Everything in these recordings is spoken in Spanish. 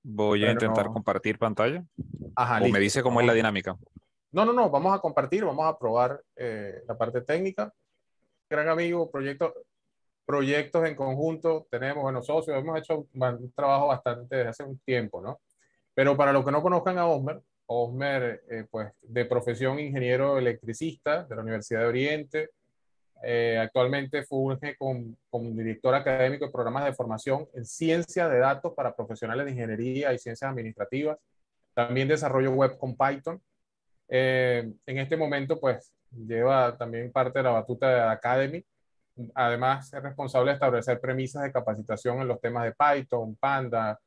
Voy a intentar Bueno, compartir pantalla. ajá, O me listo. dice cómo es la Vamos. dinámica. No, vamos a compartir, vamos a probar la parte técnica. Gran amigo, proyectos en conjunto, tenemos, bueno, socios, hemos hecho un trabajo bastante desde hace un tiempo, ¿no? Pero para los que no conozcan a Osmer, Osmer, pues de profesión ingeniero electricista de la Universidad de Oriente, actualmente funge como director académico de programas de formación en ciencia de datos para profesionales de ingeniería y ciencias administrativas. También desarrollo web con Python. En este momento, pues, lleva también parte de la batuta de Academy. Además, es responsable de establecer premisas de capacitación en los temas de Python, Panda,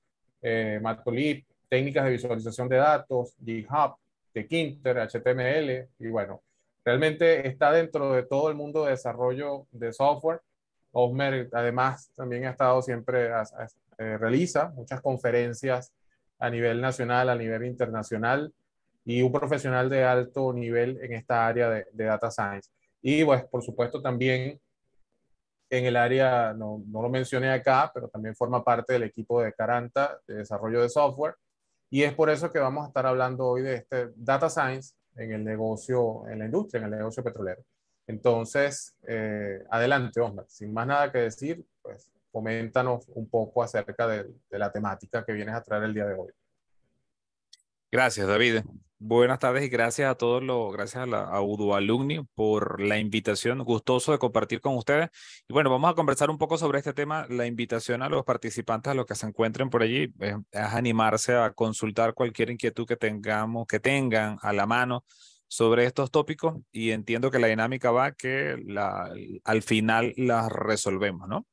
Matplotlib, técnicas de visualización de datos, GitHub, Tkinter, HTML, y bueno, realmente está dentro de todo el mundo de desarrollo de software. Osmer, además, también ha estado siempre, realiza muchas conferencias a nivel nacional, a nivel internacional, y un profesional de alto nivel en esta área de data science. Y pues, por supuesto, también en el área, no lo mencioné acá, pero también forma parte del equipo de Caranta de desarrollo de software. Y es por eso que vamos a estar hablando hoy de este data science en el negocio, en la industria, en el negocio petrolero. Entonces, adelante, Osmar. Sin más nada que decir, pues coméntanos un poco acerca de la temática que vienes a traer el día de hoy. Gracias, David. Buenas tardes y gracias a todos gracias a Udo Alumni por la invitación. Gustoso de compartir con ustedes. Y bueno, vamos a conversar un poco sobre este tema. La invitación a los participantes, a los que se encuentren por allí, es animarse a consultar cualquier inquietud que tengan a la mano sobre estos tópicos. Y entiendo que la dinámica va que al final las resolvemos, ¿no?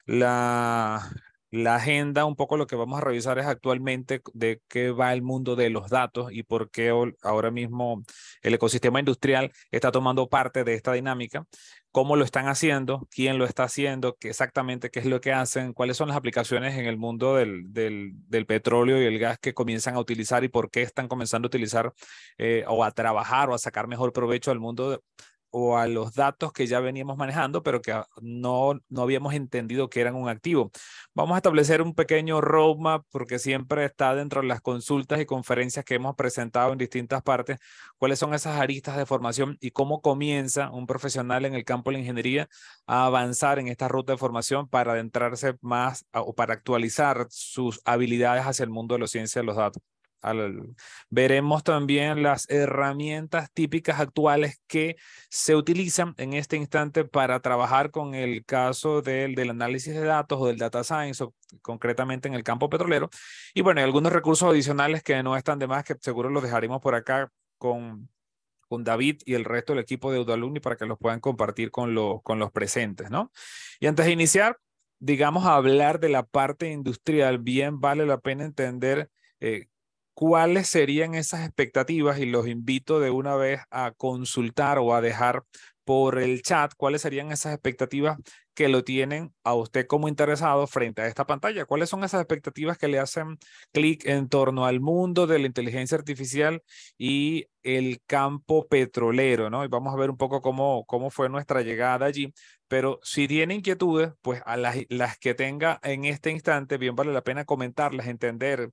La, la agenda, un poco lo que vamos a revisar es actualmente de qué va el mundo de los datos y por qué ahora mismo el ecosistema industrial está tomando parte de esta dinámica, cómo lo están haciendo, quién lo está haciendo, qué exactamente qué es lo que hacen, cuáles son las aplicaciones en el mundo del petróleo y el gas que comienzan a utilizar y por qué están comenzando a utilizar o a trabajar o a sacar mejor provecho al mundo o a los datos que ya veníamos manejando, pero que no habíamos entendido que eran un activo. Vamos a establecer un pequeño roadmap porque siempre está dentro de las consultas y conferencias que hemos presentado en distintas partes, cuáles son esas aristas de formación y cómo comienza un profesional en el campo de la ingeniería a avanzar en esta ruta de formación para adentrarse más o para actualizar sus habilidades hacia el mundo de la ciencia de los datos. Veremos también las herramientas típicas actuales que se utilizan en este instante para trabajar con el caso del análisis de datos o del data science, o concretamente en el campo petrolero. Y bueno, hay algunos recursos adicionales que no están de más, que seguro los dejaremos por acá con David y el resto del equipo de Udalumni para que los puedan compartir con los presentes, ¿no? Y antes de iniciar, digamos, a hablar de la parte industrial, bien vale la pena entender cuáles serían esas expectativas y los invito de una vez a consultar o a dejar por el chat cuáles serían esas expectativas que lo tienen a usted como interesado frente a esta pantalla. ¿Cuáles son esas expectativas que le hacen clic en torno al mundo de la inteligencia artificial y el campo petrolero, ¿no? Y vamos a ver un poco cómo fue nuestra llegada allí. Pero si tiene inquietudes, pues a las que tenga en este instante, bien vale la pena comentarlas, entender,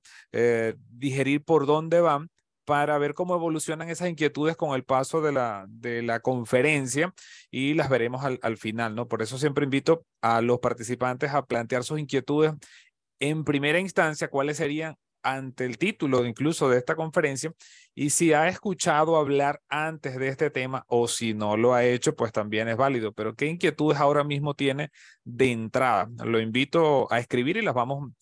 digerir por dónde van para ver cómo evolucionan esas inquietudes con el paso de la conferencia y las veremos al final, ¿no? Por eso siempre invito a los participantes a plantear sus inquietudes en primera instancia, cuáles serían ante el título incluso de esta conferencia y si ha escuchado hablar antes de este tema o si no lo ha hecho, pues también es válido. Pero ¿qué inquietudes ahora mismo tiene de entrada? Lo invito a escribir y las vamos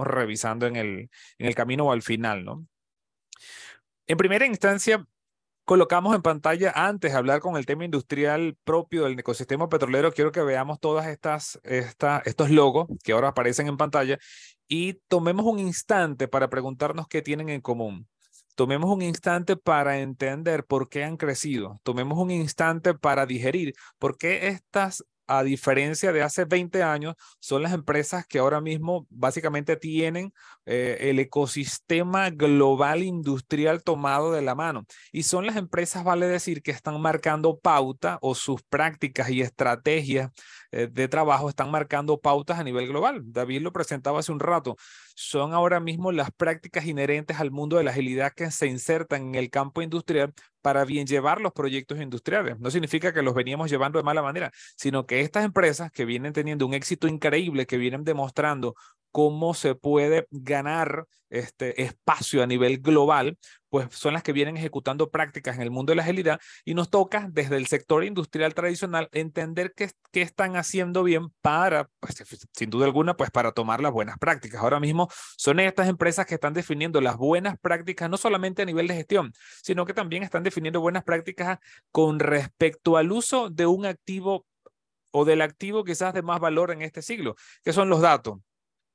revisando en el camino o al final, ¿no? En primera instancia, colocamos en pantalla, antes de hablar con el tema industrial propio del ecosistema petrolero, quiero que veamos todas estos logos que ahora aparecen en pantalla y tomemos un instante para preguntarnos qué tienen en común. Tomemos un instante para entender por qué han crecido. Tomemos un instante para digerir por qué estas a diferencia de hace 20 años, son las empresas que ahora mismo básicamente tienen el ecosistema global industrial tomado de la mano. Y son las empresas, vale decir, que están marcando pauta o sus prácticas y estrategias de trabajo están marcando pautas a nivel global. David lo presentaba hace un rato. Son ahora mismo las prácticas inherentes al mundo de la agilidad que se insertan en el campo industrial para bien llevar los proyectos industriales. No significa que los veníamos llevando de mala manera, sino que estas empresas que vienen teniendo un éxito increíble, que vienen demostrando cómo se puede ganar este espacio a nivel global, pues son las que vienen ejecutando prácticas en el mundo de la agilidad y nos toca desde el sector industrial tradicional entender qué están haciendo bien para, pues, sin duda alguna, pues para tomar las buenas prácticas. Ahora mismo son estas empresas que están definiendo las buenas prácticas, no solamente a nivel de gestión, sino que también están definiendo buenas prácticas con respecto al uso de un activo o del activo quizás de más valor en este siglo, que son los datos.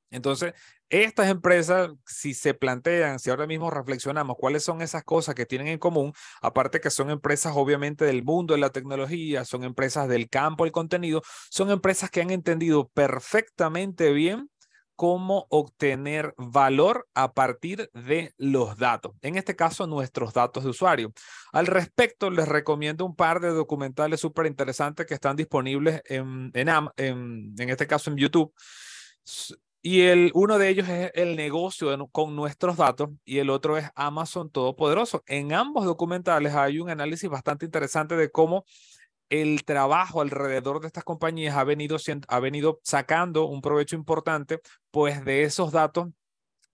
Entonces, estas empresas, si se plantean, si ahora mismo reflexionamos cuáles son esas cosas que tienen en común, aparte que son empresas obviamente del mundo de la tecnología, son empresas del campo del contenido, son empresas que han entendido perfectamente bien cómo obtener valor a partir de los datos. En este caso, nuestros datos de usuario. Al respecto, les recomiendo un par de documentales súper interesantes que están disponibles en este caso en YouTube. Y uno de ellos es el negocio con nuestros datos y el otro es Amazon Todopoderoso. En ambos documentales hay un análisis bastante interesante de cómo el trabajo alrededor de estas compañías ha venido sacando un provecho importante pues de esos datos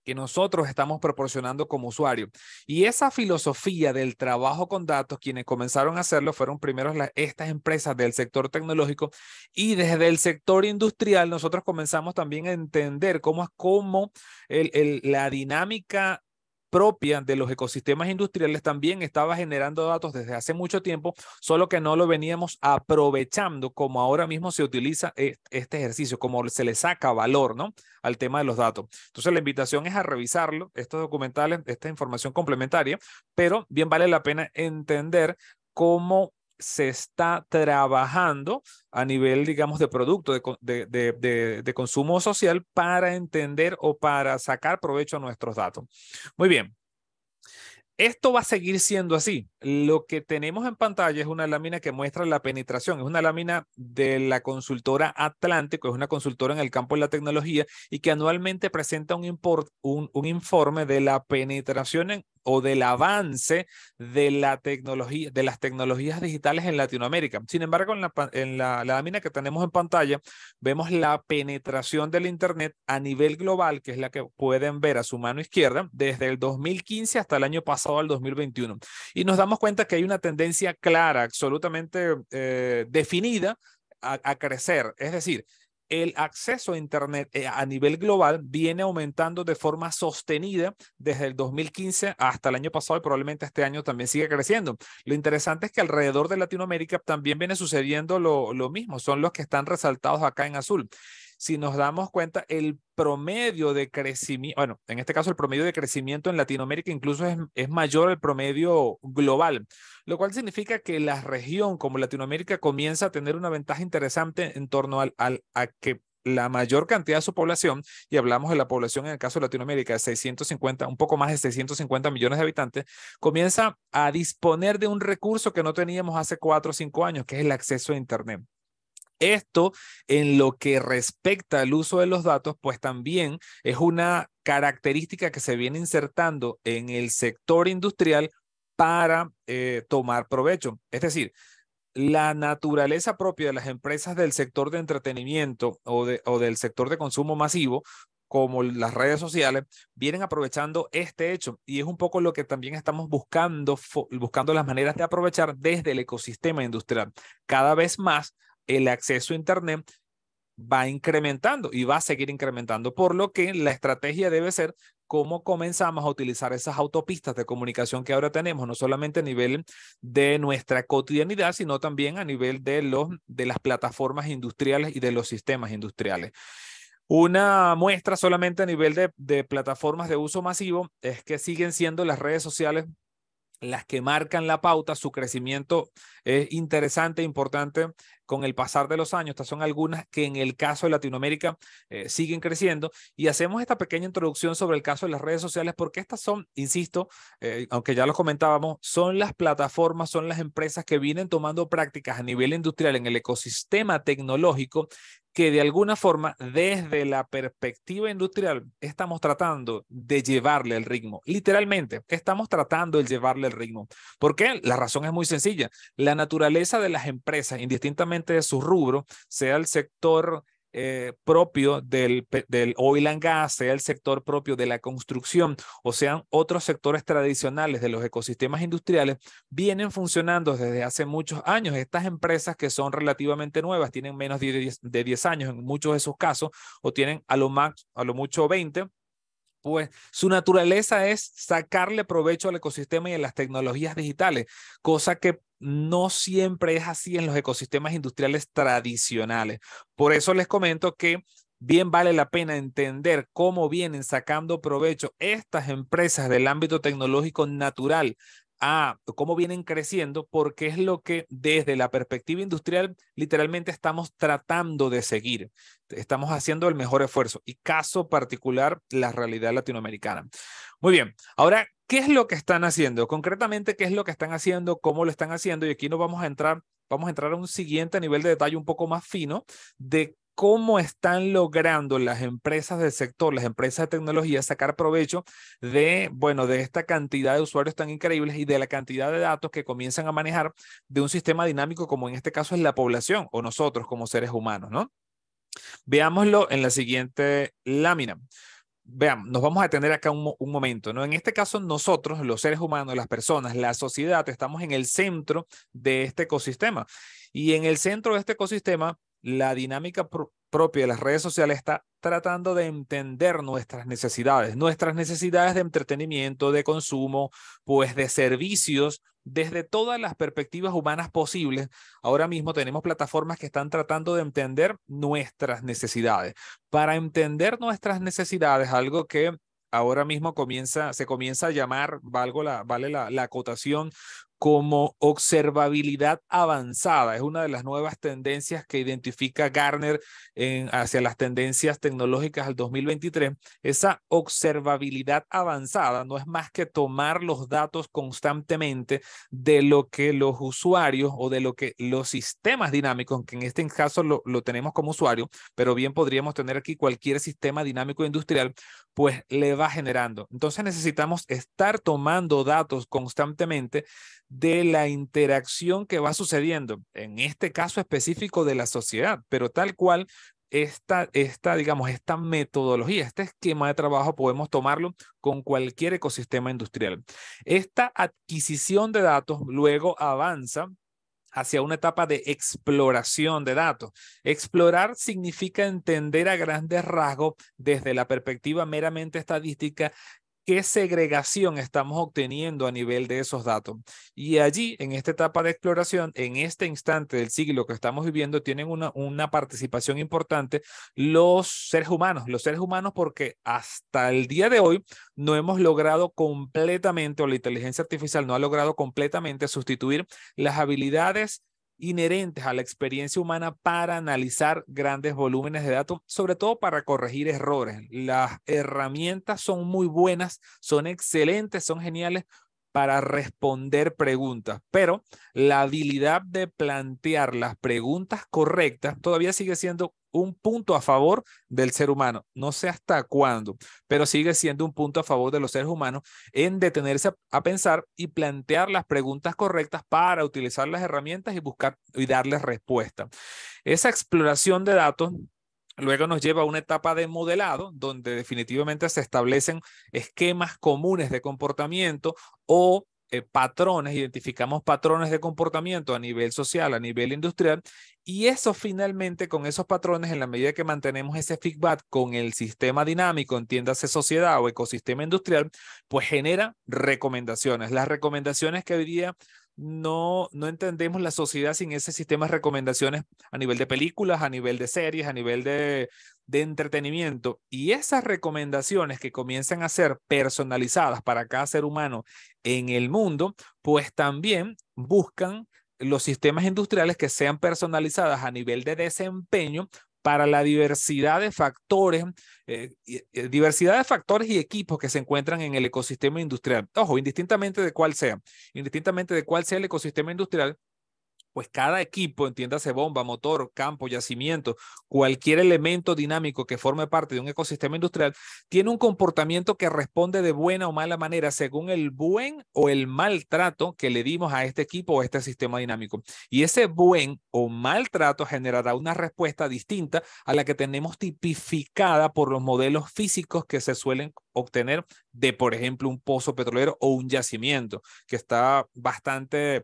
que nosotros estamos proporcionando como usuario. Y esa filosofía del trabajo con datos, quienes comenzaron a hacerlo fueron primero estas empresas del sector tecnológico y desde el sector industrial nosotros comenzamos también a entender cómo la dinámica propia de los ecosistemas industriales también estaba generando datos desde hace mucho tiempo, solo que no lo veníamos aprovechando como ahora mismo se utiliza este ejercicio, como se le saca valor, ¿no?, al tema de los datos. Entonces la invitación es a revisarlo, estos documentales, esta información complementaria, pero bien vale la pena entender cómo se está trabajando a nivel, digamos, de producto, de consumo social para entender o para sacar provecho a nuestros datos. Muy bien. Esto va a seguir siendo así. Lo que tenemos en pantalla es una lámina que muestra la penetración. Es una lámina de la consultora Atlántico, es una consultora en el campo de la tecnología y que anualmente presenta un informe de la penetración o del avance de la tecnología, de las tecnologías digitales en Latinoamérica. Sin embargo, la lámina que tenemos en pantalla, vemos la penetración del Internet a nivel global, que es la que pueden ver a su mano izquierda, desde el 2015 hasta el año pasado, al 2021. Y nos damos cuenta que hay una tendencia clara, absolutamente definida a crecer. Es decir, el acceso a Internet a nivel global viene aumentando de forma sostenida desde el 2015 hasta el año pasado y probablemente este año también sigue creciendo. Lo interesante es que alrededor de Latinoamérica también viene sucediendo lo mismo, son los que están resaltados acá en azul. Si nos damos cuenta, el promedio de crecimiento, bueno, en este caso el promedio de crecimiento en Latinoamérica incluso es mayor al promedio global, lo cual significa que la región como Latinoamérica comienza a tener una ventaja interesante en torno a que la mayor cantidad de su población, y hablamos de la población en el caso de Latinoamérica de 650, un poco más de 650 millones de habitantes, comienza a disponer de un recurso que no teníamos hace 4 o 5 años, que es el acceso a Internet. Esto, en lo que respecta al uso de los datos, pues también es una característica que se viene insertando en el sector industrial para tomar provecho. Es decir, la naturaleza propia de las empresas del sector de entretenimiento o del sector de consumo masivo, como las redes sociales, vienen aprovechando este hecho y es un poco lo que también estamos buscando las maneras de aprovechar desde el ecosistema industrial. Cada vez más el acceso a Internet va incrementando y va a seguir incrementando, por lo que la estrategia debe ser cómo comenzamos a utilizar esas autopistas de comunicación que ahora tenemos, no solamente a nivel de nuestra cotidianidad, sino también a nivel de las plataformas industriales y de los sistemas industriales. Una muestra solamente a nivel de plataformas de uso masivo es que siguen siendo las redes sociales las que marcan la pauta. Su crecimiento es interesante, importante con el pasar de los años. Estas son algunas que en el caso de Latinoamérica siguen creciendo, y hacemos esta pequeña introducción sobre el caso de las redes sociales porque estas son, insisto, aunque ya lo comentábamos, son las plataformas, son las empresas que vienen tomando prácticas a nivel industrial en el ecosistema tecnológico, que de alguna forma desde la perspectiva industrial estamos tratando de llevarle el ritmo. Literalmente, estamos tratando de llevarle el ritmo. ¿Por qué? La razón es muy sencilla. La naturaleza de las empresas, indistintamente de su rubro, sea el sector propio del oil and gas, sea el sector propio de la construcción o sean otros sectores tradicionales de los ecosistemas industriales, vienen funcionando desde hace muchos años. Estas empresas que son relativamente nuevas, tienen menos de 10 años en muchos de sus casos, o tienen a lo mucho 20, pues su naturaleza es sacarle provecho al ecosistema y a las tecnologías digitales, cosa que no siempre es así en los ecosistemas industriales tradicionales. Por eso les comento que bien vale la pena entender cómo vienen sacando provecho estas empresas del ámbito tecnológico natural, a cómo vienen creciendo, porque es lo que desde la perspectiva industrial literalmente estamos tratando de seguir. Estamos haciendo el mejor esfuerzo, y caso particular, la realidad latinoamericana. Muy bien, ahora, ¿qué es lo que están haciendo? Concretamente, ¿qué es lo que están haciendo? ¿Cómo lo están haciendo? Y aquí nos vamos a entrar a un siguiente nivel de detalle un poco más fino de cómo están logrando las empresas del sector, las empresas de tecnología, sacar provecho de, bueno, de esta cantidad de usuarios tan increíbles y de la cantidad de datos que comienzan a manejar de un sistema dinámico como en este caso es la población o nosotros como seres humanos, ¿no? Veámoslo en la siguiente lámina. Veamos, nos vamos a detener acá un momento, ¿no? En este caso, nosotros, los seres humanos, las personas, la sociedad, estamos en el centro de este ecosistema. Y en el centro de este ecosistema, la dinámica propia de las redes sociales está tratando de entender nuestras necesidades de entretenimiento, de consumo, pues de servicios, desde todas las perspectivas humanas posibles. Ahora mismo tenemos plataformas que están tratando de entender nuestras necesidades. Para entender nuestras necesidades, algo que ahora mismo se comienza a llamar, vale la acotación, como observabilidad avanzada. Es una de las nuevas tendencias que identifica Gartner hacia las tendencias tecnológicas al 2023. Esa observabilidad avanzada no es más que tomar los datos constantemente de lo que los usuarios o de lo que los sistemas dinámicos, que en este caso lo tenemos como usuario, pero bien podríamos tener aquí cualquier sistema dinámico industrial, pues le va generando. Entonces necesitamos estar tomando datos constantemente de la interacción que va sucediendo, en este caso específico de la sociedad, pero tal cual digamos, esta metodología, este esquema de trabajo podemos tomarlo con cualquier ecosistema industrial. Esta adquisición de datos luego avanza hacia una etapa de exploración de datos. Explorar significa entender a grandes rasgos desde la perspectiva meramente estadística qué segregación estamos obteniendo a nivel de esos datos. Y allí, en esta etapa de exploración, en este instante del siglo que estamos viviendo, tienen una participación importante los seres humanos porque hasta el día de hoy no hemos logrado completamente, o la inteligencia artificial no ha logrado completamente sustituir las habilidades inherentes a la experiencia humana para analizar grandes volúmenes de datos, sobre todo para corregir errores. Las herramientas son muy buenas, son excelentes, son geniales para responder preguntas, pero la habilidad de plantear las preguntas correctas todavía sigue siendo un punto a favor del ser humano. No sé hasta cuándo, pero sigue siendo un punto a favor de los seres humanos en detenerse a pensar y plantear las preguntas correctas para utilizar las herramientas y buscar y darles respuesta. Esa exploración de datos luego nos lleva a una etapa de modelado, donde definitivamente se establecen esquemas comunes de comportamiento o patrones, identificamos patrones de comportamiento a nivel social, a nivel industrial, y eso finalmente con esos patrones, en la medida que mantenemos ese feedback con el sistema dinámico, entiéndase sociedad o ecosistema industrial, pues genera recomendaciones. Las recomendaciones que hoy día no entendemos la sociedad sin ese sistema de recomendaciones a nivel de películas, a nivel de series, a nivel de entretenimiento. Y esas recomendaciones que comienzan a ser personalizadas para cada ser humano en el mundo, pues también buscan los sistemas industriales que sean personalizadas a nivel de desempeño para la diversidad de factores y equipos que se encuentran en el ecosistema industrial. Ojo, indistintamente de cuál sea el ecosistema industrial, pues cada equipo, entiéndase bomba, motor, campo, yacimiento, cualquier elemento dinámico que forme parte de un ecosistema industrial, tiene un comportamiento que responde de buena o mala manera según el buen o el mal trato que le dimos a este equipo o a este sistema dinámico. Y ese buen o mal trato generará una respuesta distinta a la que tenemos tipificada por los modelos físicos que se suelen obtener de, por ejemplo, un pozo petrolero o un yacimiento, que está bastante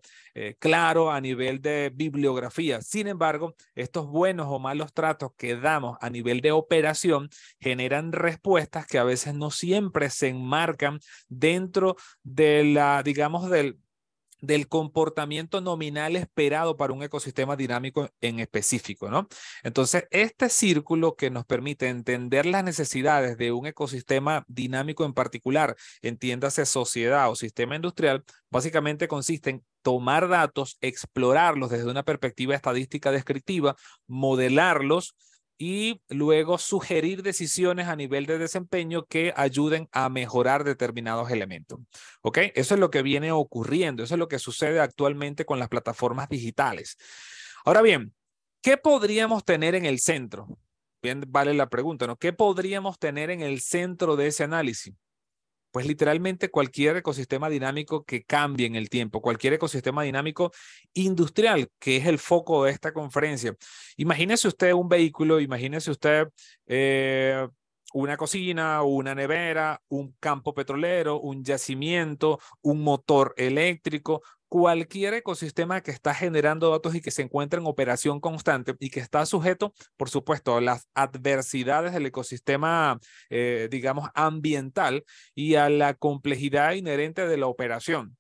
claro a nivel de bibliografía. Sin embargo, estos buenos o malos tratos que damos a nivel de operación generan respuestas que a veces no siempre se enmarcan dentro de la, digamos, del comportamiento nominal esperado para un ecosistema dinámico en específico, ¿no? Entonces, este círculo que nos permite entender las necesidades de un ecosistema dinámico en particular, entiéndase sociedad o sistema industrial, básicamente consiste en tomar datos, explorarlos desde una perspectiva estadística descriptiva, modelarlos y luego sugerir decisiones a nivel de desempeño que ayuden a mejorar determinados elementos. ¿Ok? Eso es lo que viene ocurriendo, eso es lo que sucede actualmente con las plataformas digitales. Ahora bien, ¿qué podríamos tener en el centro? Bien, vale la pregunta, ¿no? ¿Qué podríamos tener en el centro de ese análisis? Pues literalmente cualquier ecosistema dinámico que cambie en el tiempo, cualquier ecosistema dinámico industrial, que es el foco de esta conferencia. Imagínese usted un vehículo, imagínese usted eh, una cocina, una nevera, un campo petrolero, un yacimiento, un motor eléctrico, cualquier ecosistema que está generando datos y que se encuentra en operación constante y que está sujeto, por supuesto, a las adversidades del ecosistema, digamos, ambiental y a la complejidad inherente de la operación.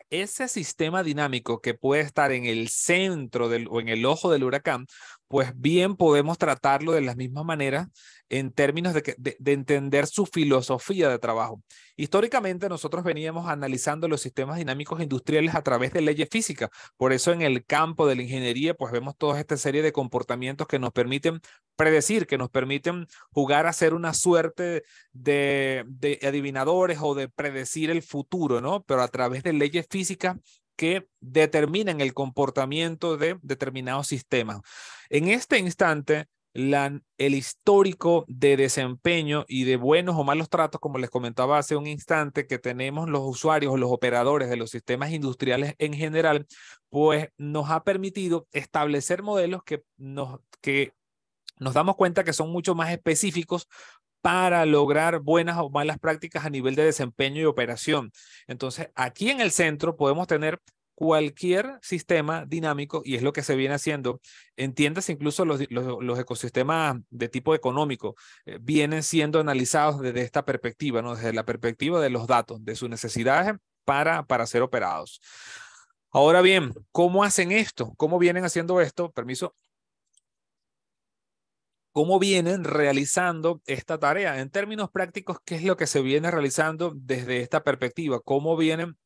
Ese sistema dinámico que puede estar en el centro o en el ojo del huracán, pues bien podemos tratarlo de la misma manera en términos de entender su filosofía de trabajo. Históricamente nosotros veníamos analizando los sistemas dinámicos industriales a través de leyes físicas. Por eso en el campo de la ingeniería pues vemos toda esta serie de comportamientos que nos permiten predecir, que nos permiten jugar a ser una suerte de adivinadores o de predecir el futuro, ¿no? Pero a través de leyes físicas que determinan el comportamiento de determinados sistemas. En este instante, el histórico de desempeño y de buenos o malos tratos, como les comentaba hace un instante, que tenemos los usuarios o los operadores de los sistemas industriales en general, pues nos ha permitido establecer modelos que nos damos cuenta que son mucho más específicos para lograr buenas o malas prácticas a nivel de desempeño y operación. Entonces, aquí en el centro podemos tener cualquier sistema dinámico y es lo que se viene haciendo. Entiendas, incluso los ecosistemas de tipo económico vienen siendo analizados desde esta perspectiva, ¿no? Desde la perspectiva de los datos, de sus necesidades para ser operados. Ahora bien, ¿cómo hacen esto? ¿Cómo vienen haciendo esto? Permiso. ¿Cómo vienen realizando esta tarea? En términos prácticos, ¿qué es lo que se viene realizando desde esta perspectiva? ¿Cómo vienen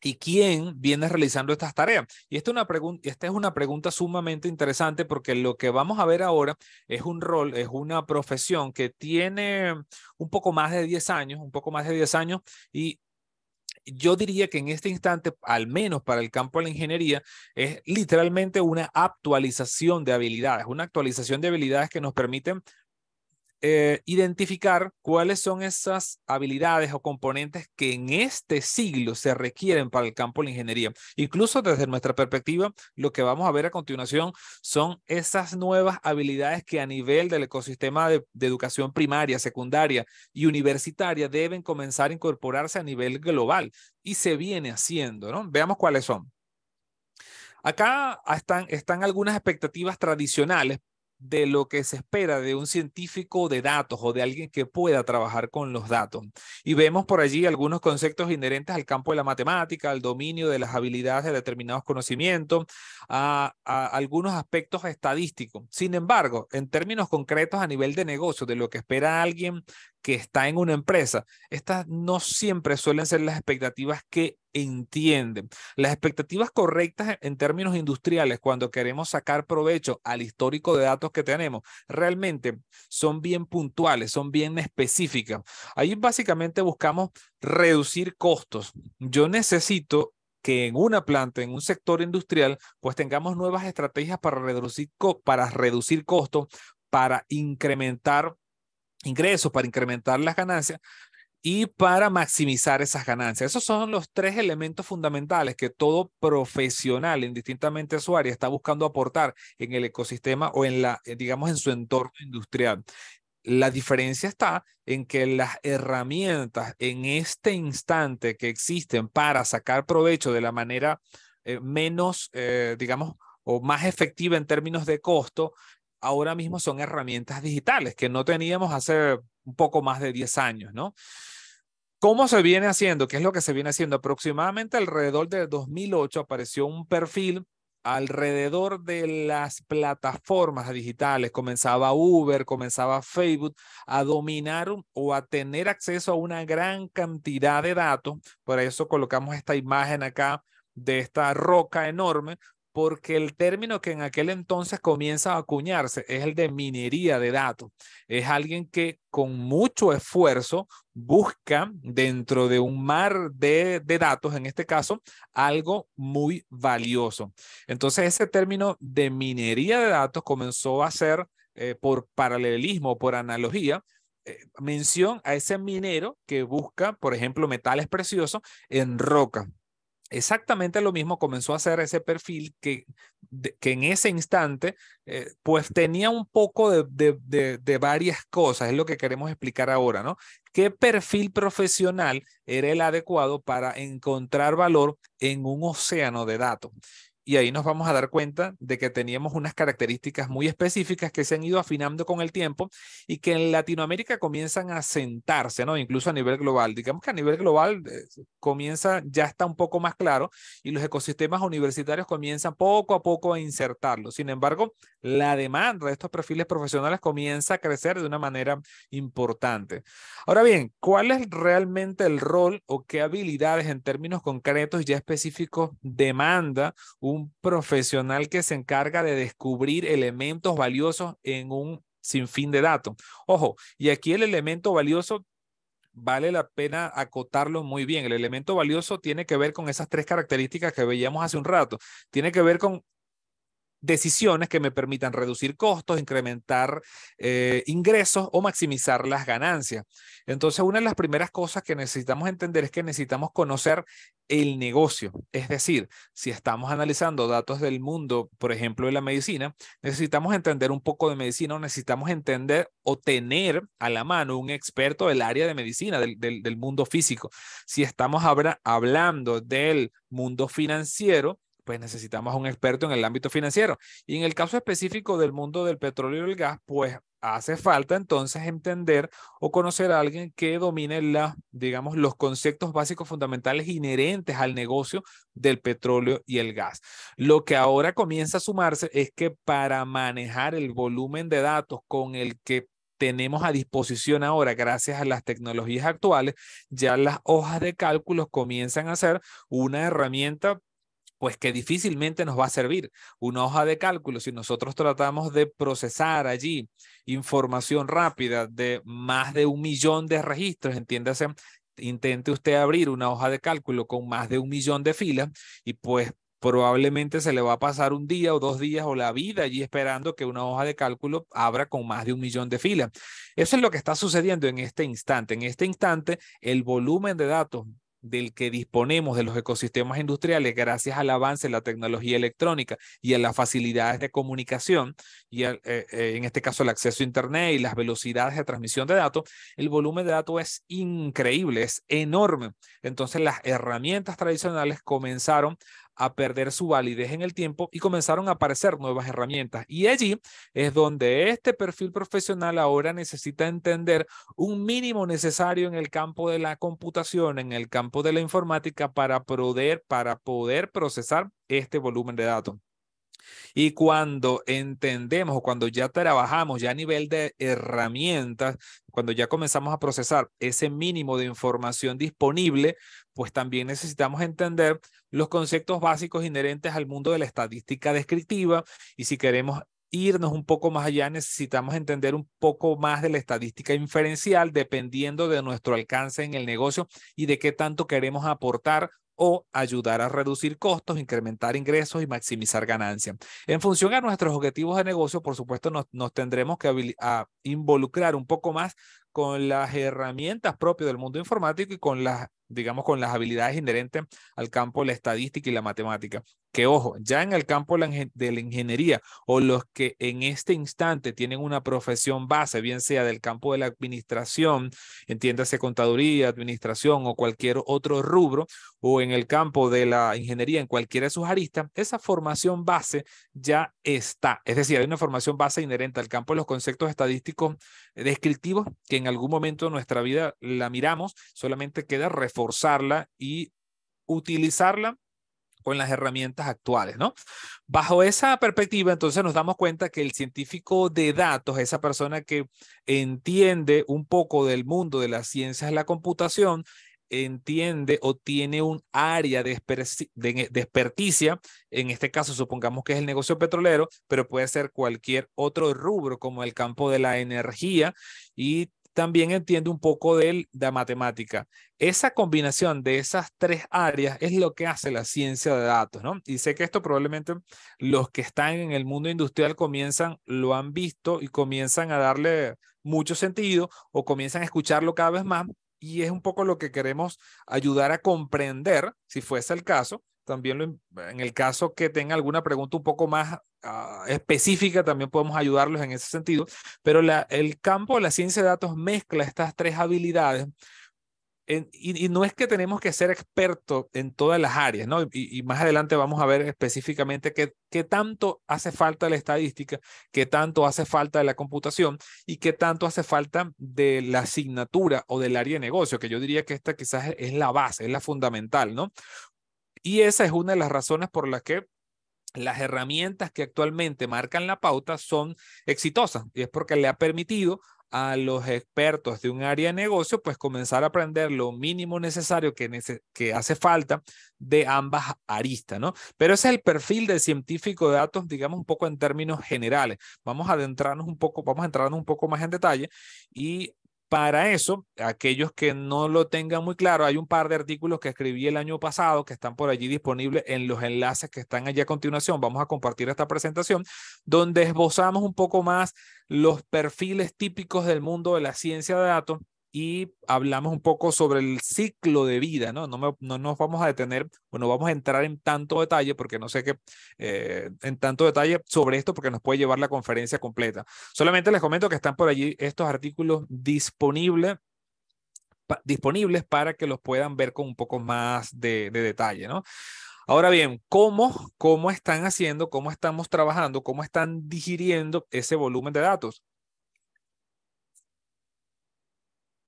y quién viene realizando estas tareas? Y esta es una pregunta sumamente interesante porque lo que vamos a ver ahora es un rol, es una profesión que tiene un poco más de 10 años, y yo diría que en este instante, al menos para el campo de la ingeniería, es literalmente una actualización de habilidades que nos permiten identificar cuáles son esas habilidades o componentes que en este siglo se requieren para el campo de la ingeniería. Incluso desde nuestra perspectiva, lo que vamos a ver a continuación son esas nuevas habilidades que a nivel del ecosistema de educación primaria, secundaria y universitaria deben comenzar a incorporarse a nivel global y se viene haciendo, ¿no? Veamos cuáles son. Acá están algunas expectativas tradicionales de lo que se espera de un científico de datos o de alguien que pueda trabajar con los datos. Y vemos por allí algunos conceptos inherentes al campo de la matemática, al dominio de las habilidades de determinados conocimientos, a algunos aspectos estadísticos. Sin embargo, en términos concretos a nivel de negocio, de lo que espera alguien que está en una empresa, estas no siempre suelen ser las expectativas que entienden. Las expectativas correctas en términos industriales, cuando queremos sacar provecho al histórico de datos que tenemos, realmente son bien puntuales, son bien específicas. Ahí básicamente buscamos reducir costos. Yo necesito que en una planta, en un sector industrial, pues tengamos nuevas estrategias para reducir costos, para incrementar ingresos, para incrementar las ganancias y para maximizar esas ganancias. Esos son los tres elementos fundamentales que todo profesional, indistintamente su área, está buscando aportar en el ecosistema o en digamos, en su entorno industrial. La diferencia está en que las herramientas en este instante que existen para sacar provecho de la manera menos, digamos, o más efectiva en términos de costo, ahora mismo son herramientas digitales que no teníamos hace un poco más de 10 años, ¿no? ¿Cómo se viene haciendo? ¿Qué es lo que se viene haciendo? Aproximadamente alrededor de 2008 apareció un perfil alrededor de las plataformas digitales. Comenzaba Uber, comenzaba Facebook a dominar o a tener acceso a una gran cantidad de datos. Por eso colocamos esta imagen acá de esta roca enorme, porque el término que en aquel entonces comienza a acuñarse es el de minería de datos. Es alguien que con mucho esfuerzo busca dentro de un mar de datos, en este caso, algo muy valioso. Entonces, ese término de minería de datos comenzó a ser, por paralelismo, por analogía, mención a ese minero que busca, por ejemplo, metales preciosos en roca. Exactamente lo mismo comenzó a hacer ese perfil que en ese instante pues tenía un poco de varias cosas, es lo que queremos explicar ahora, ¿no? ¿Qué perfil profesional era el adecuado para encontrar valor en un océano de datos? Y ahí nos vamos a dar cuenta de que teníamos unas características muy específicas que se han ido afinando con el tiempo y que en Latinoamérica comienzan a sentarse, ¿no? Incluso a nivel global. Digamos que a nivel global comienza, ya está un poco más claro y los ecosistemas universitarios comienzan poco a poco a insertarlo. Sin embargo, la demanda de estos perfiles profesionales comienza a crecer de una manera importante. Ahora bien, ¿cuál es realmente el rol o qué habilidades en términos concretos y ya específicos demanda un profesional que se encarga de descubrir elementos valiosos en un sinfín de datos? Ojo, y aquí el elemento valioso vale la pena acotarlo muy bien. El elemento valioso tiene que ver con esas tres características que veíamos hace un rato. Tiene que ver con decisiones que me permitan reducir costos, incrementar ingresos o maximizar las ganancias. Entonces, una de las primeras cosas que necesitamos entender es que necesitamos conocer el negocio. Es decir, si estamos analizando datos del mundo, por ejemplo, de la medicina, necesitamos entender un poco de medicina o necesitamos entender o tener a la mano un experto del área de medicina, del mundo físico. Si estamos hablando del mundo financiero, pues necesitamos un experto en el ámbito financiero. Y en el caso específico del mundo del petróleo y el gas, pues hace falta entonces entender o conocer a alguien que domine digamos, los conceptos básicos fundamentales inherentes al negocio del petróleo y el gas. Lo que ahora comienza a sumarse es que para manejar el volumen de datos con el que tenemos a disposición ahora, gracias a las tecnologías actuales, ya las hojas de cálculos comienzan a ser una herramienta pues que difícilmente nos va a servir. Una hoja de cálculo, si nosotros tratamos de procesar allí información rápida de más de 1 millón de registros, entiéndase, intente usted abrir una hoja de cálculo con más de 1 millón de filas y pues probablemente se le va a pasar un día o 2 días o la vida allí esperando que una hoja de cálculo abra con más de 1 millón de filas. Eso es lo que está sucediendo en este instante. En este instante, el volumen de datos del que disponemos de los ecosistemas industriales gracias al avance de la tecnología electrónica y a las facilidades de comunicación y en este caso el acceso a internet y las velocidades de transmisión de datos, el volumen de datos es increíble, es enorme. Entonces las herramientas tradicionales comenzaron a perder su validez en el tiempo y comenzaron a aparecer nuevas herramientas. Y allí es donde este perfil profesional ahora necesita entender un mínimo necesario en el campo de la computación, en el campo de la informática para poder procesar este volumen de datos. Y cuando entendemos o cuando ya trabajamos ya a nivel de herramientas, cuando ya comenzamos a procesar ese mínimo de información disponible, pues también necesitamos entender los conceptos básicos inherentes al mundo de la estadística descriptiva. Y si queremos irnos un poco más allá, necesitamos entender un poco más de la estadística inferencial, dependiendo de nuestro alcance en el negocio y de qué tanto queremos aportar o ayudar a reducir costos, incrementar ingresos y maximizar ganancias. En función a nuestros objetivos de negocio, por supuesto, nos tendremos que involucrar un poco más con las herramientas propias del mundo informático y con las, digamos, con las habilidades inherentes al campo de la estadística y la matemática. Que ojo, ya en el campo de la ingeniería o los que en este instante tienen una profesión base, bien sea del campo de la administración, entiéndase contaduría, administración o cualquier otro rubro, o en el campo de la ingeniería en cualquiera de sus aristas, esa formación base ya está. Es decir, hay una formación base inherente al campo de los conceptos estadísticos descriptivos que en algún momento de nuestra vida la miramos, solamente queda reforzarla y utilizarla con las herramientas actuales, ¿no? Bajo esa perspectiva, entonces nos damos cuenta que el científico de datos, esa persona que entiende un poco del mundo de las ciencias de la computación, entiende o tiene un área de experticia, en este caso supongamos que es el negocio petrolero, pero puede ser cualquier otro rubro como el campo de la energía y también entiende un poco de la matemática. Esa combinación de esas tres áreas es lo que hace la ciencia de datos, ¿no? Y sé que esto probablemente los que están en el mundo industrial lo han visto y comienzan a darle mucho sentido o comienzan a escucharlo cada vez más y es un poco lo que queremos ayudar a comprender, si fuese el caso. También en el caso que tenga alguna pregunta un poco más específica, también podemos ayudarlos en ese sentido. Pero el campo de la ciencia de datos mezcla estas tres habilidades y no es que tenemos que ser expertos en todas las áreas, ¿no? Y más adelante vamos a ver específicamente qué tanto hace falta la estadística, qué tanto hace falta de la computación y qué tanto hace falta de la asignatura o del área de negocio, que yo diría que esta quizás es la base, es la fundamental, ¿no? Y esa es una de las razones por las que las herramientas que actualmente marcan la pauta son exitosas y es porque le ha permitido a los expertos de un área de negocio pues comenzar a aprender lo mínimo necesario que hace falta de ambas aristas, ¿no? Pero ese es el perfil del científico de datos, digamos un poco en términos generales. Vamos a adentrarnos un poco más en detalle y para eso, aquellos que no lo tengan muy claro, hay un par de artículos que escribí el año pasado que están por allí disponibles en los enlaces que están allí a continuación. Vamos a compartir esta presentación donde esbozamos un poco más los perfiles típicos del mundo de la ciencia de datos y hablamos un poco sobre el ciclo de vida, ¿no? No nos vamos a detener, bueno, vamos a entrar en tanto detalle porque no sé qué, en tanto detalle sobre esto porque nos puede llevar la conferencia completa. Solamente les comento que están por allí estos artículos disponibles para que los puedan ver con un poco más de detalle, ¿no? Ahora bien, ¿cómo están haciendo, cómo estamos trabajando, cómo están digiriendo ese volumen de datos?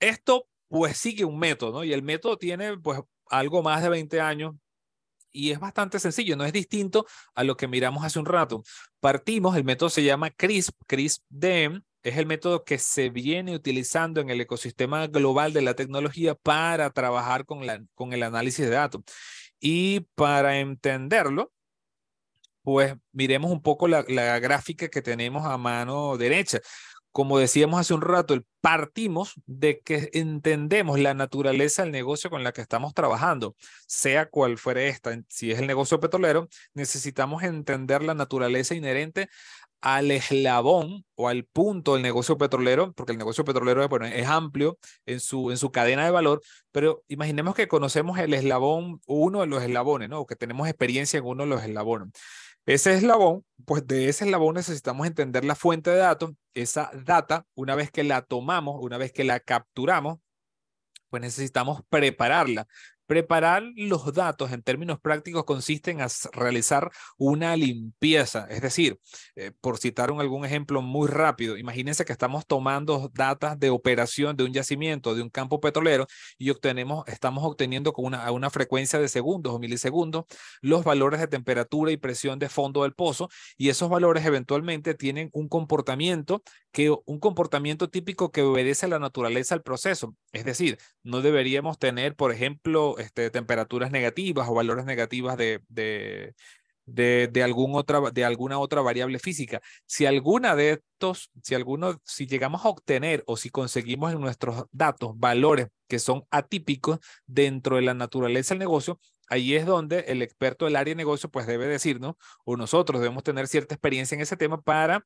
Esto pues sigue un método, ¿no? Y el método tiene pues algo más de 20 años y es bastante sencillo, no es distinto a lo que miramos hace un rato. El método se llama CRISP-DM, es el método que se viene utilizando en el ecosistema global de la tecnología para trabajar con el análisis de datos. Y para entenderlo, pues miremos un poco la gráfica que tenemos a mano derecha. Como decíamos hace un rato, partimos de que entendemos la naturaleza del negocio con la que estamos trabajando, sea cual fuere esta. Si es el negocio petrolero, necesitamos entender la naturaleza inherente al eslabón o al punto del negocio petrolero, porque el negocio petrolero bueno, es amplio en su cadena de valor, pero imaginemos que conocemos el eslabón, uno de los eslabones, ¿no? O que tenemos experiencia en uno de los eslabones. Ese eslabón, pues de ese eslabón necesitamos entender la fuente de datos, esa data, una vez que la tomamos, una vez que la capturamos, pues necesitamos prepararla Preparar los datos en términos prácticos consiste en realizar una limpieza, es decir, por citar algún ejemplo muy rápido, imagínense que estamos tomando datos de operación de un yacimiento, de un campo petrolero y estamos obteniendo a una frecuencia de segundos o milisegundos los valores de temperatura y presión de fondo del pozo, y esos valores eventualmente tienen un comportamiento típico que obedece a la naturaleza del proceso. Es decir, no deberíamos tener, por ejemplo, temperaturas negativas o valores negativas de alguna otra variable física. Si llegamos a obtener o si conseguimos en nuestros datos valores que son atípicos dentro de la naturaleza del negocio, ahí es donde el experto del área de negocio pues debe decirnos, o nosotros debemos tener cierta experiencia en ese tema para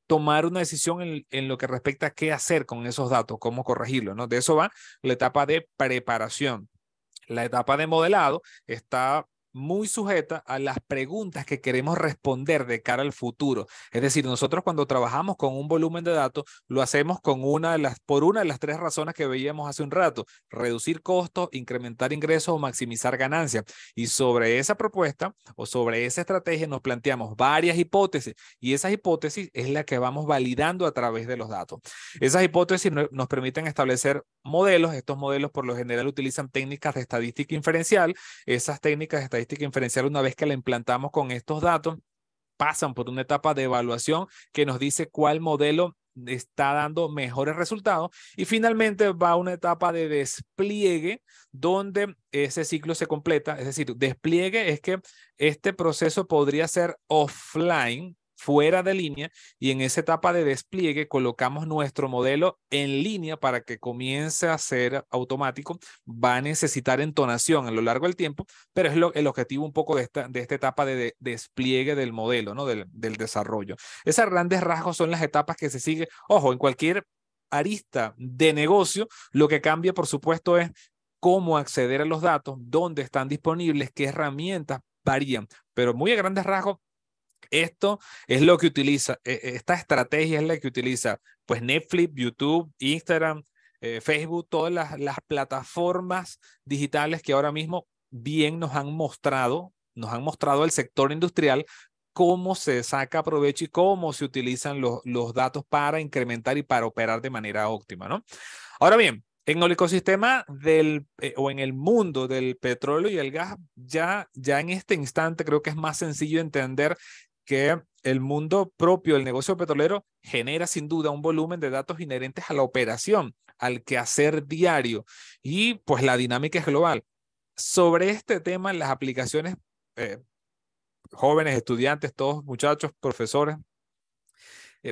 tomar una decisión en lo que respecta a qué hacer con esos datos, cómo corregirlo, ¿no? De eso va la etapa de preparación. La etapa de modelado está muy sujeta a las preguntas que queremos responder de cara al futuro. Es decir, nosotros cuando trabajamos con un volumen de datos, lo hacemos por una de las tres razones que veíamos hace un rato: reducir costos, incrementar ingresos o maximizar ganancias. Y sobre esa propuesta o sobre esa estrategia nos planteamos varias hipótesis, y esas hipótesis es la que vamos validando a través de los datos. Esas hipótesis nos permiten establecer modelos. Estos modelos por lo general utilizan técnicas de estadística inferencial. Esas técnicas de estadística inferencial, una vez que la implantamos con estos datos, pasan por una etapa de evaluación que nos dice cuál modelo está dando mejores resultados, y finalmente va a una etapa de despliegue donde ese ciclo se completa. Es decir, despliegue es que este proceso podría ser offline, fuera de línea, y en esa etapa de despliegue colocamos nuestro modelo en línea para que comience a ser automático. Va a necesitar entonación a lo largo del tiempo, pero es el objetivo un poco de esta etapa de despliegue del modelo, ¿no? Del desarrollo. Esas grandes rasgos son las etapas que se sigue. Ojo, en cualquier arista de negocio, lo que cambia, por supuesto, es cómo acceder a los datos, dónde están disponibles, qué herramientas varían, pero muy a grandes rasgos esto es lo que esta estrategia es la que utiliza pues Netflix, YouTube, Instagram, Facebook, todas las plataformas digitales que ahora mismo bien nos han mostrado el sector industrial cómo se saca provecho y cómo se utilizan los datos para incrementar y para operar de manera óptima, ¿no? Ahora bien, en el ecosistema o en el mundo del petróleo y el gas, ya en este instante creo que es más sencillo entender que el mundo propio del negocio petrolero genera sin duda un volumen de datos inherentes a la operación, al quehacer diario, y pues la dinámica es global. Sobre este tema, las aplicaciones, jóvenes, estudiantes, todos muchachos, profesores,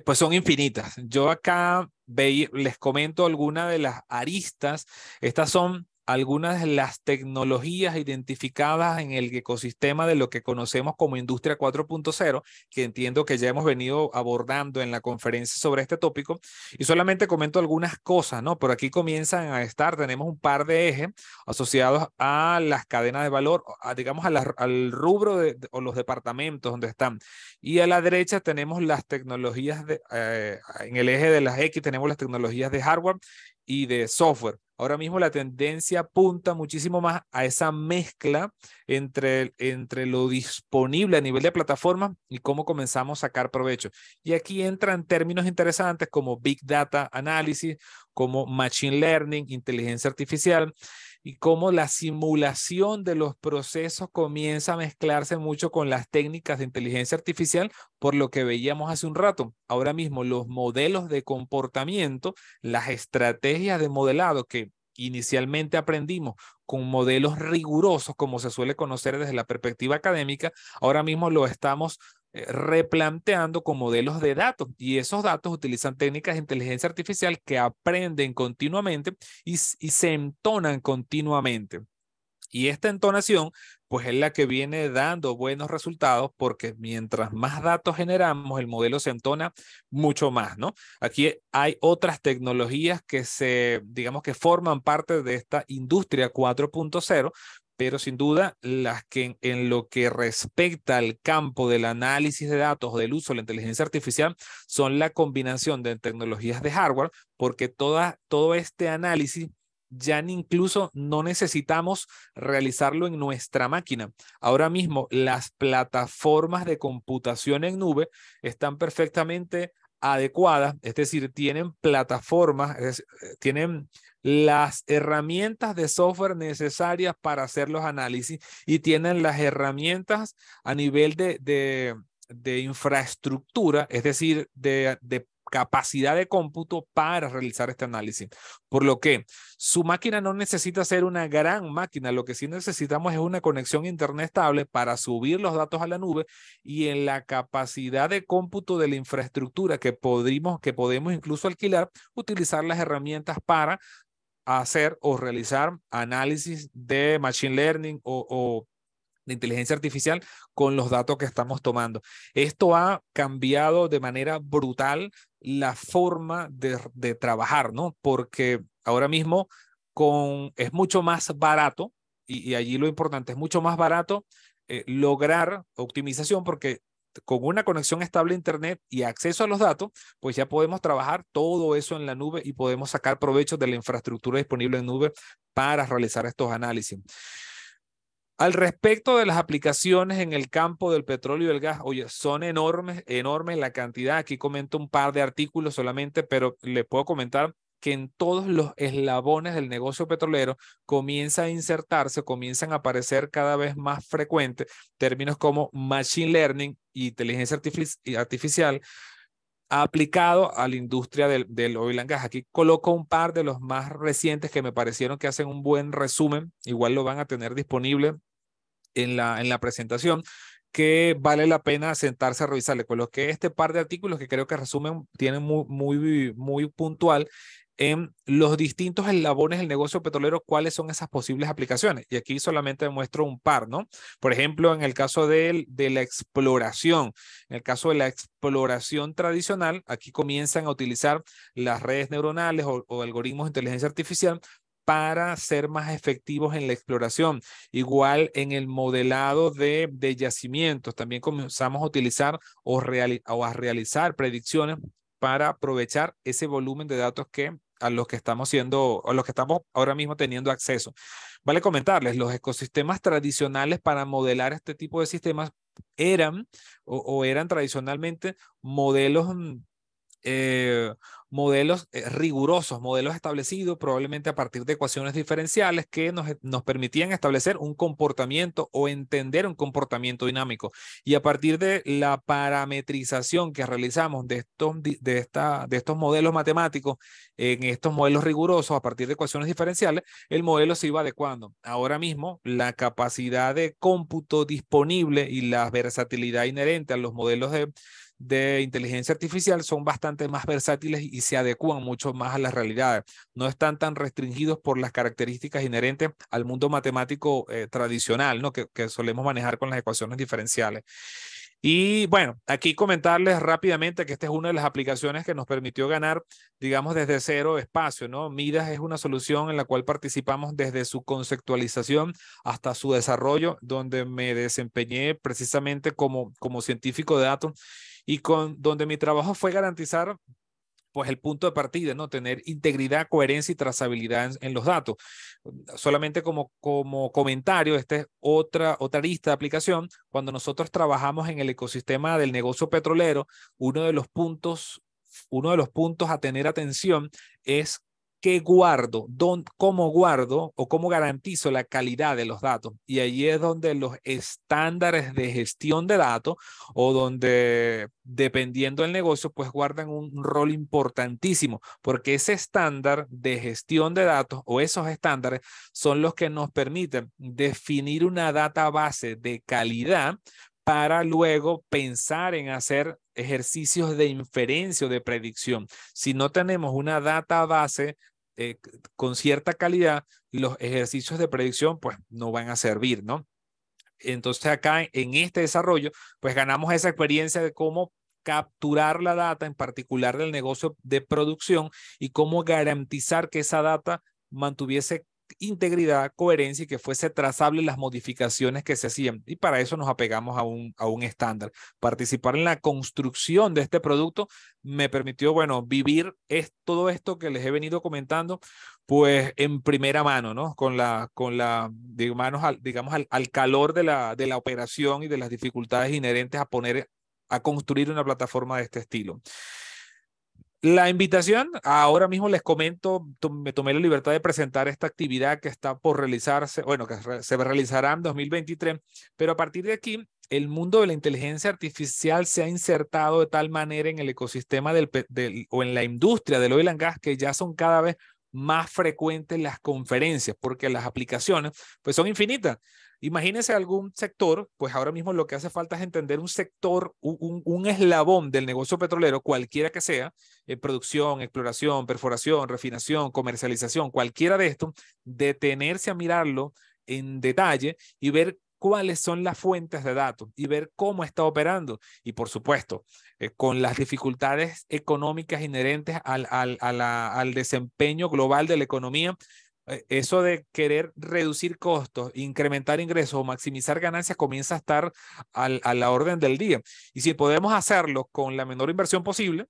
pues son infinitas. Yo acá les comento algunas de las aristas. Estas son algunas de las tecnologías identificadas en el ecosistema de lo que conocemos como Industria 4.0, que entiendo que ya hemos venido abordando en la conferencia sobre este tópico, y solamente comento algunas cosas, ¿no? Por aquí comienzan a estar, tenemos un par de ejes asociados a las cadenas de valor, digamos al rubro o los departamentos donde están. Y a la derecha tenemos las tecnologías en el eje de las X tenemos las tecnologías de hardware y de software. Ahora mismo la tendencia apunta muchísimo más a esa mezcla entre lo disponible a nivel de plataforma y cómo comenzamos a sacar provecho. Y aquí entran términos interesantes como Big Data Analysis, como Machine Learning, inteligencia artificial, y cómo la simulación de los procesos comienza a mezclarse mucho con las técnicas de inteligencia artificial, por lo que veíamos hace un rato. Ahora mismo los modelos de comportamiento, las estrategias de modelado que inicialmente aprendimos con modelos rigurosos, como se suele conocer desde la perspectiva académica, ahora mismo lo estamos replanteando con modelos de datos, y esos datos utilizan técnicas de inteligencia artificial que aprenden continuamente y se entonan continuamente. Y esta entonación, pues es la que viene dando buenos resultados, porque mientras más datos generamos, el modelo se entona mucho más, ¿no? Aquí hay otras tecnologías digamos que forman parte de esta industria 4.0, pero sin duda las que en lo que respecta al campo del análisis de datos o del uso de la inteligencia artificial son la combinación de tecnologías de hardware, porque todo este análisis ya ni incluso no necesitamos realizarlo en nuestra máquina. Ahora mismo las plataformas de computación en nube están perfectamente adecuadas, es decir, tienen plataformas, tienen las herramientas de software necesarias para hacer los análisis y tienen las herramientas a nivel de infraestructura, es decir, de capacidad de cómputo para realizar este análisis. Por lo que su máquina no necesita ser una gran máquina, lo que sí necesitamos es una conexión a internet estable para subir los datos a la nube y en la capacidad de cómputo de la infraestructura que podemos incluso alquilar, utilizar las herramientas para hacer o realizar análisis de machine learning o de inteligencia artificial con los datos que estamos tomando. Esto ha cambiado de manera brutal la forma de trabajar, ¿no? Porque ahora mismo es mucho más barato, y allí lo importante, es mucho más barato lograr optimización porque con una conexión estable a Internet y acceso a los datos, pues ya podemos trabajar todo eso en la nube y podemos sacar provecho de la infraestructura disponible en nube para realizar estos análisis. Al respecto de las aplicaciones en el campo del petróleo y el gas, oye, son enormes, enormes la cantidad. Aquí comento un par de artículos solamente, pero le puedo comentar que en todos los eslabones del negocio petrolero comienza a insertarse, comienzan a aparecer cada vez más frecuentes términos como machine learning y inteligencia artificial aplicado a la industria del oil and gas. Aquí coloco un par de los más recientes que me parecieron que hacen un buen resumen. Igual lo van a tener disponible en la presentación, que vale la pena sentarse a revisar. Le coloqué este par de artículos que creo que resumen, tienen muy puntual en los distintos eslabones del negocio petrolero, cuáles son esas posibles aplicaciones. Y aquí solamente muestro un par, ¿no? Por ejemplo, en el caso de la exploración, en el caso de la exploración tradicional, aquí comienzan a utilizar las redes neuronales o algoritmos de inteligencia artificial para ser más efectivos en la exploración. Igual en el modelado de yacimientos, también comenzamos a utilizar o a realizar predicciones para aprovechar ese volumen de datos a los que estamos ahora mismo teniendo acceso. Vale comentarles, los ecosistemas tradicionales para modelar este tipo de sistemas eran eran tradicionalmente modelos modelos rigurosos, modelos establecidos probablemente a partir de ecuaciones diferenciales que nos permitían establecer un comportamiento o entender un comportamiento dinámico. Y a partir de la parametrización que realizamos de estos modelos matemáticos, en estos modelos rigurosos a partir de ecuaciones diferenciales, el modelo se iba adecuando. Ahora mismo, la capacidad de cómputo disponible y la versatilidad inherente a los modelos de inteligencia artificial son bastante más versátiles y se adecúan mucho más a las realidades. No están tan restringidos por las características inherentes al mundo matemático tradicional, ¿no? Que solemos manejar con las ecuaciones diferenciales. Y bueno, aquí comentarles rápidamente que esta es una de las aplicaciones que nos permitió ganar, digamos, desde cero espacio, ¿no? Midas es una solución en la cual participamos desde su conceptualización hasta su desarrollo, donde me desempeñé precisamente como científico de datos y donde mi trabajo fue garantizar pues el punto de partida, ¿no? Tener integridad, coherencia y trazabilidad en los datos. Solamente como comentario, esta es otra lista de aplicación. Cuando nosotros trabajamos en el ecosistema del negocio petrolero, uno de los puntos a tener atención es qué guardo, cómo guardo o cómo garantizo la calidad de los datos. Y ahí es donde los estándares de gestión de datos o donde, dependiendo del negocio, pues guardan un rol importantísimo, porque ese estándar de gestión de datos o esos estándares son los que nos permiten definir una database de calidad para luego pensar en hacer ejercicios de inferencia o de predicción. Si no tenemos una database con cierta calidad, los ejercicios de predicción pues no van a servir, ¿no? Entonces acá en este desarrollo pues ganamos esa experiencia de cómo capturar la data, en particular del negocio de producción, y cómo garantizar que esa data mantuviese integridad, coherencia y que fuese trazable las modificaciones que se hacían. Y para eso nos apegamos a un estándar. Participar en la construcción de este producto me permitió, bueno, vivir todo esto que les he venido comentando, pues en primera mano, ¿no? Digamos, al calor de la operación y de las dificultades inherentes a construir una plataforma de este estilo. La invitación, ahora mismo les comento, me tomé la libertad de presentar esta actividad que está por realizarse, bueno, que se realizará en 2023, pero a partir de aquí, el mundo de la inteligencia artificial se ha insertado de tal manera en el ecosistema o en la industria del oil and gas que ya son cada vez más frecuentes las conferencias, porque las aplicaciones pues son infinitas. Imagínense algún sector, pues ahora mismo lo que hace falta es entender un sector, un eslabón del negocio petrolero, cualquiera que sea, producción, exploración, perforación, refinación, comercialización, cualquiera de estos, detenerse a mirarlo en detalle y ver cuáles son las fuentes de datos y ver cómo está operando. Y por supuesto, con las dificultades económicas inherentes al desempeño global de la economía, eso de querer reducir costos, incrementar ingresos o maximizar ganancias comienza a estar a la orden del día. Y si podemos hacerlo con la menor inversión posible,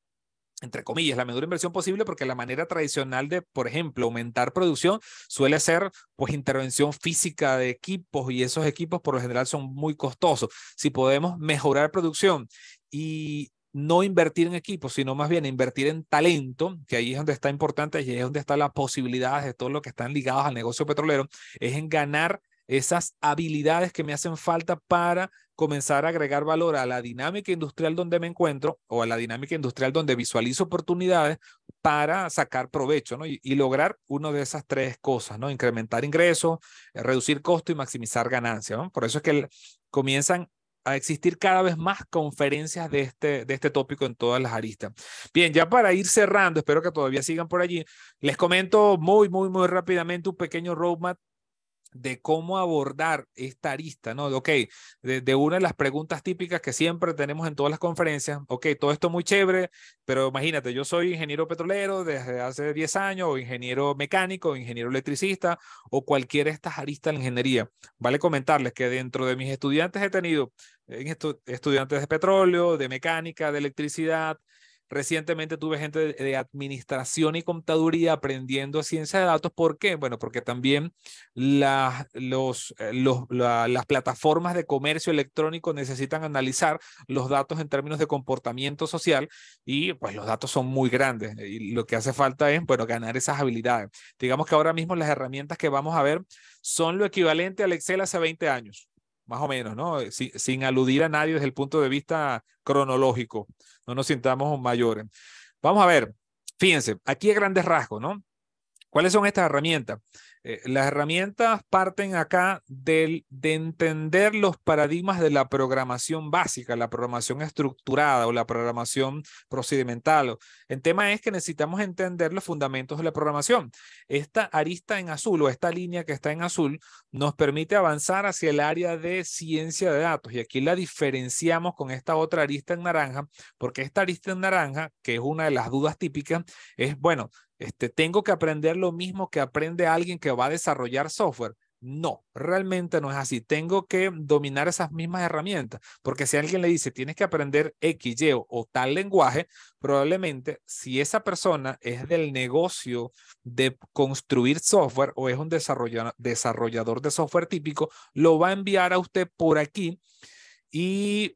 entre comillas, la menor inversión posible, porque la manera tradicional de, por ejemplo, aumentar producción suele ser pues intervención física de equipos y esos equipos por lo general son muy costosos. Si podemos mejorar producción y no invertir en equipos, sino más bien invertir en talento, que ahí es donde está importante y es donde están las posibilidades de todo lo que están ligados al negocio petrolero, es en ganar esas habilidades que me hacen falta para comenzar a agregar valor a la dinámica industrial donde me encuentro o a la dinámica industrial donde visualizo oportunidades para sacar provecho, ¿no? Y lograr una de esas tres cosas, ¿no? Incrementar ingresos, reducir costo y maximizar ganancias, ¿no? Por eso es que comienzan a existir cada vez más conferencias de este tópico en todas las aristas. Bien, ya para ir cerrando, espero que todavía sigan por allí, les comento muy rápidamente un pequeño roadmap de cómo abordar esta arista, ¿no? Ok, de una de las preguntas típicas que siempre tenemos en todas las conferencias, ok, todo esto muy chévere, pero imagínate, yo soy ingeniero petrolero desde hace 10 años, o ingeniero mecánico, o ingeniero electricista, o cualquiera de estas aristas de la ingeniería. Vale comentarles que dentro de mis estudiantes he tenido estudiantes de petróleo, de mecánica, de electricidad. Recientemente tuve gente de administración y contaduría aprendiendo ciencia de datos. ¿Por qué? Bueno, porque también las plataformas de comercio electrónico necesitan analizar los datos en términos de comportamiento social y pues los datos son muy grandes y lo que hace falta es, bueno, ganar esas habilidades. Digamos que ahora mismo las herramientas que vamos a ver son lo equivalente al Excel hace 20 años. Más o menos, ¿no? Sin aludir a nadie desde el punto de vista cronológico. No nos sintamos mayores. Vamos a ver, fíjense, aquí a grandes rasgos, ¿no? ¿Cuáles son estas herramientas? Las herramientas parten acá de entender los paradigmas de la programación básica, la programación estructurada o la programación procedimental. El tema es que necesitamos entender los fundamentos de la programación. Esta arista en azul o esta línea que está en azul nos permite avanzar hacia el área de ciencia de datos y aquí la diferenciamos con esta otra arista en naranja porque esta arista en naranja, que es una de las dudas típicas, es, bueno, tengo que aprender lo mismo que aprende alguien que va a desarrollar software. No, realmente no es así. Tengo que dominar esas mismas herramientas, porque si alguien le dice tienes que aprender X, Y o tal lenguaje, probablemente si esa persona es del negocio de construir software o es un desarrollador de software típico, lo va a enviar a usted por aquí. Y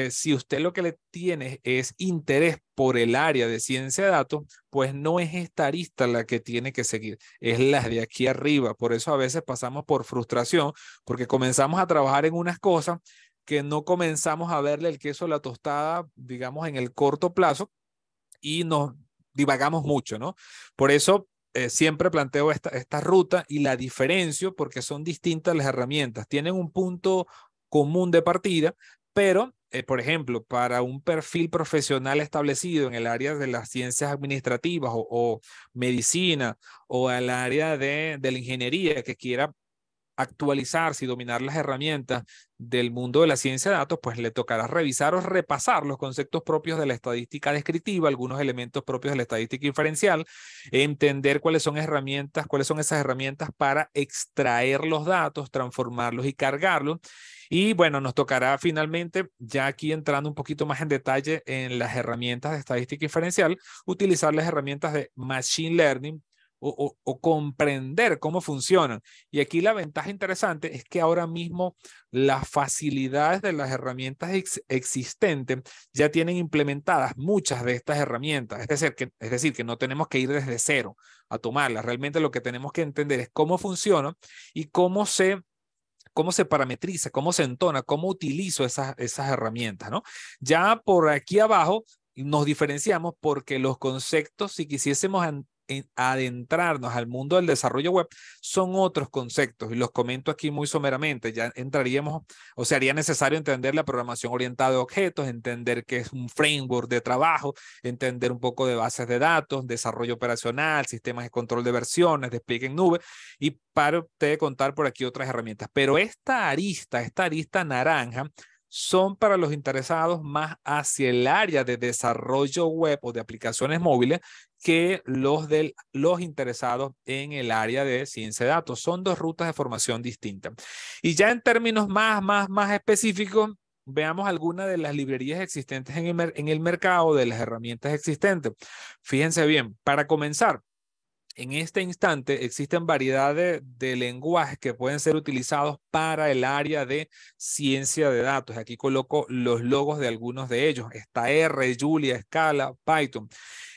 si usted lo que le tiene es interés por el área de ciencia de datos, pues no es esta arista la que tiene que seguir, es la de aquí arriba. Por eso a veces pasamos por frustración, porque comenzamos a trabajar en unas cosas que no comenzamos a verle el queso a la tostada, digamos, en el corto plazo y nos divagamos mucho, ¿no? Por eso siempre planteo esta ruta y la diferencio porque son distintas las herramientas. Tienen un punto común de partida, pero, por ejemplo, para un perfil profesional establecido en el área de las ciencias administrativas o medicina o el área de la ingeniería que quiera actualizarse y dominar las herramientas del mundo de la ciencia de datos, pues le tocará revisar o repasar los conceptos propios de la estadística descriptiva, algunos elementos propios de la estadística inferencial, entender cuáles son esas herramientas para extraer los datos, transformarlos y cargarlos. Y bueno, nos tocará finalmente, ya aquí entrando un poquito más en detalle en las herramientas de estadística inferencial, utilizar las herramientas de Machine Learning o comprender cómo funcionan. Y aquí la ventaja interesante es que ahora mismo las facilidades de las herramientas existentes ya tienen implementadas muchas de estas herramientas. Es decir, que no tenemos que ir desde cero a tomarlas. Realmente lo que tenemos que entender es cómo funciona y cómo se parametriza, cómo se entona, cómo utilizo esas herramientas, ¿no? Ya por aquí abajo nos diferenciamos porque los conceptos, si quisiésemos adentrarnos al mundo del desarrollo web, son otros conceptos y los comento aquí muy someramente. Ya entraríamos, o sea, sería necesario entender la programación orientada a objetos, entender qué es un framework de trabajo, entender un poco de bases de datos, desarrollo operacional, sistemas de control de versiones, despliegue en nube, y para usted contar por aquí otras herramientas. Pero esta arista naranja, son para los interesados más hacia el área de desarrollo web o de aplicaciones móviles que los interesados en el área de ciencia de datos. Son dos rutas de formación distintas. Y ya en términos más específicos, veamos algunas de las librerías existentes en el mercado, de las herramientas existentes. Fíjense bien, para comenzar, en este instante existen variedades de lenguajes que pueden ser utilizados para el área de ciencia de datos. Aquí coloco los logos de algunos de ellos. Está R, Julia, Scala, Python.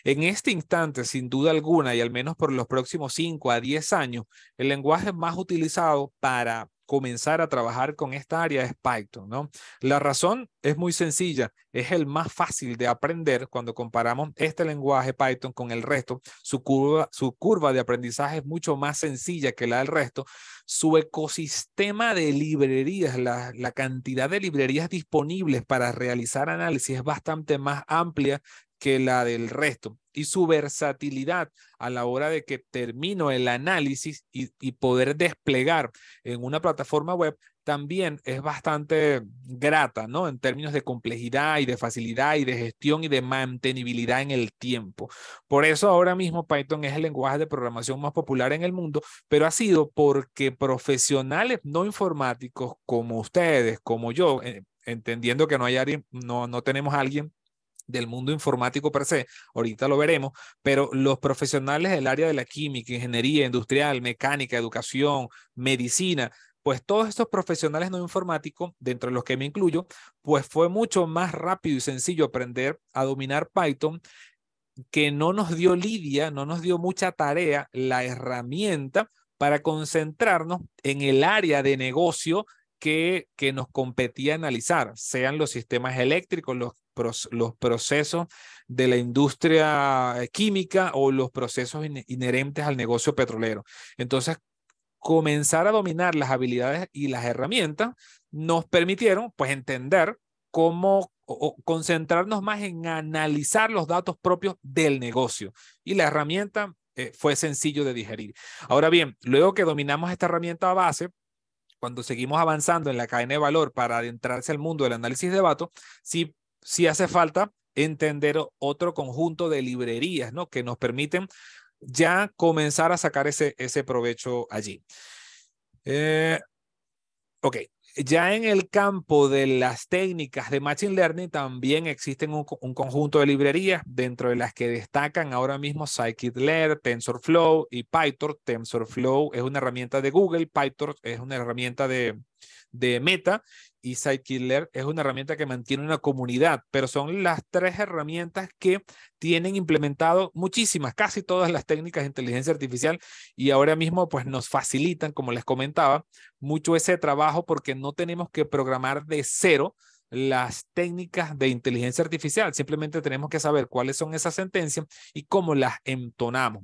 En este instante, sin duda alguna, y al menos por los próximos 5 a 10 años, el lenguaje más utilizado para comenzar a trabajar con esta área es Python, ¿no? La razón es muy sencilla, es el más fácil de aprender cuando comparamos este lenguaje Python con el resto. Su curva de aprendizaje es mucho más sencilla que la del resto. Su ecosistema de librerías, la cantidad de librerías disponibles para realizar análisis es bastante más amplia que la del resto, y su versatilidad a la hora de que termino el análisis y poder desplegar en una plataforma web también es bastante grata, ¿no? En términos de complejidad y de facilidad y de gestión y de mantenibilidad en el tiempo. Por eso ahora mismo Python es el lenguaje de programación más popular en el mundo, pero ha sido porque profesionales no informáticos como ustedes, como yo, entendiendo que no tenemos a alguien del mundo informático per se, ahorita lo veremos, pero los profesionales del área de la química, ingeniería industrial, mecánica, educación, medicina, pues todos estos profesionales no informáticos, dentro de los que me incluyo, pues fue mucho más rápido y sencillo aprender a dominar Python, que no nos dio lidia, no nos dio mucha tarea la herramienta para concentrarnos en el área de negocio que nos competía analizar, sean los sistemas eléctricos, los procesos de la industria química o los procesos inherentes al negocio petrolero. Entonces, comenzar a dominar las habilidades y las herramientas nos permitieron pues entender cómo o concentrarnos más en analizar los datos propios del negocio, y la herramienta fue sencillo de digerir. Ahora bien, luego que dominamos esta herramienta base, cuando seguimos avanzando en la cadena de valor para adentrarse al mundo del análisis de datos, sí hace falta entender otro conjunto de librerías, ¿no? Que nos permiten ya comenzar a sacar ese provecho allí. Ok, ya en el campo de las técnicas de Machine Learning también existen un conjunto de librerías, dentro de las que destacan ahora mismo Scikit-learn, TensorFlow y PyTorch. TensorFlow es una herramienta de Google, PyTorch es una herramienta de Meta, y Scikit-learn es una herramienta que mantiene una comunidad, pero son las tres herramientas que tienen implementado muchísimas, casi todas las técnicas de inteligencia artificial, y ahora mismo pues nos facilitan, como les comentaba, mucho ese trabajo, porque no tenemos que programar de cero las técnicas de inteligencia artificial, simplemente tenemos que saber cuáles son esas sentencias y cómo las entonamos.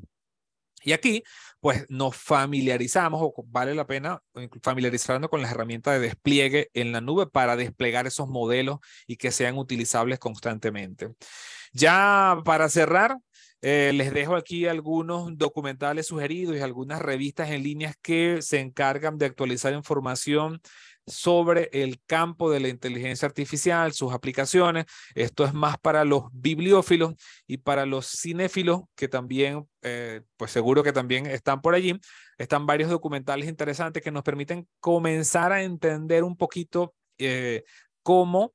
Y aquí, pues nos familiarizamos, o vale la pena familiarizarnos con las herramientas de despliegue en la nube para desplegar esos modelos y que sean utilizables constantemente. Ya para cerrar, Les dejo aquí algunos documentales sugeridos y algunas revistas en líneas que se encargan de actualizar información sobre el campo de la inteligencia artificial, sus aplicaciones. Esto es más para los bibliófilos y para los cinéfilos, que también, pues seguro que también están por allí. Están varios documentales interesantes que nos permiten comenzar a entender un poquito cómo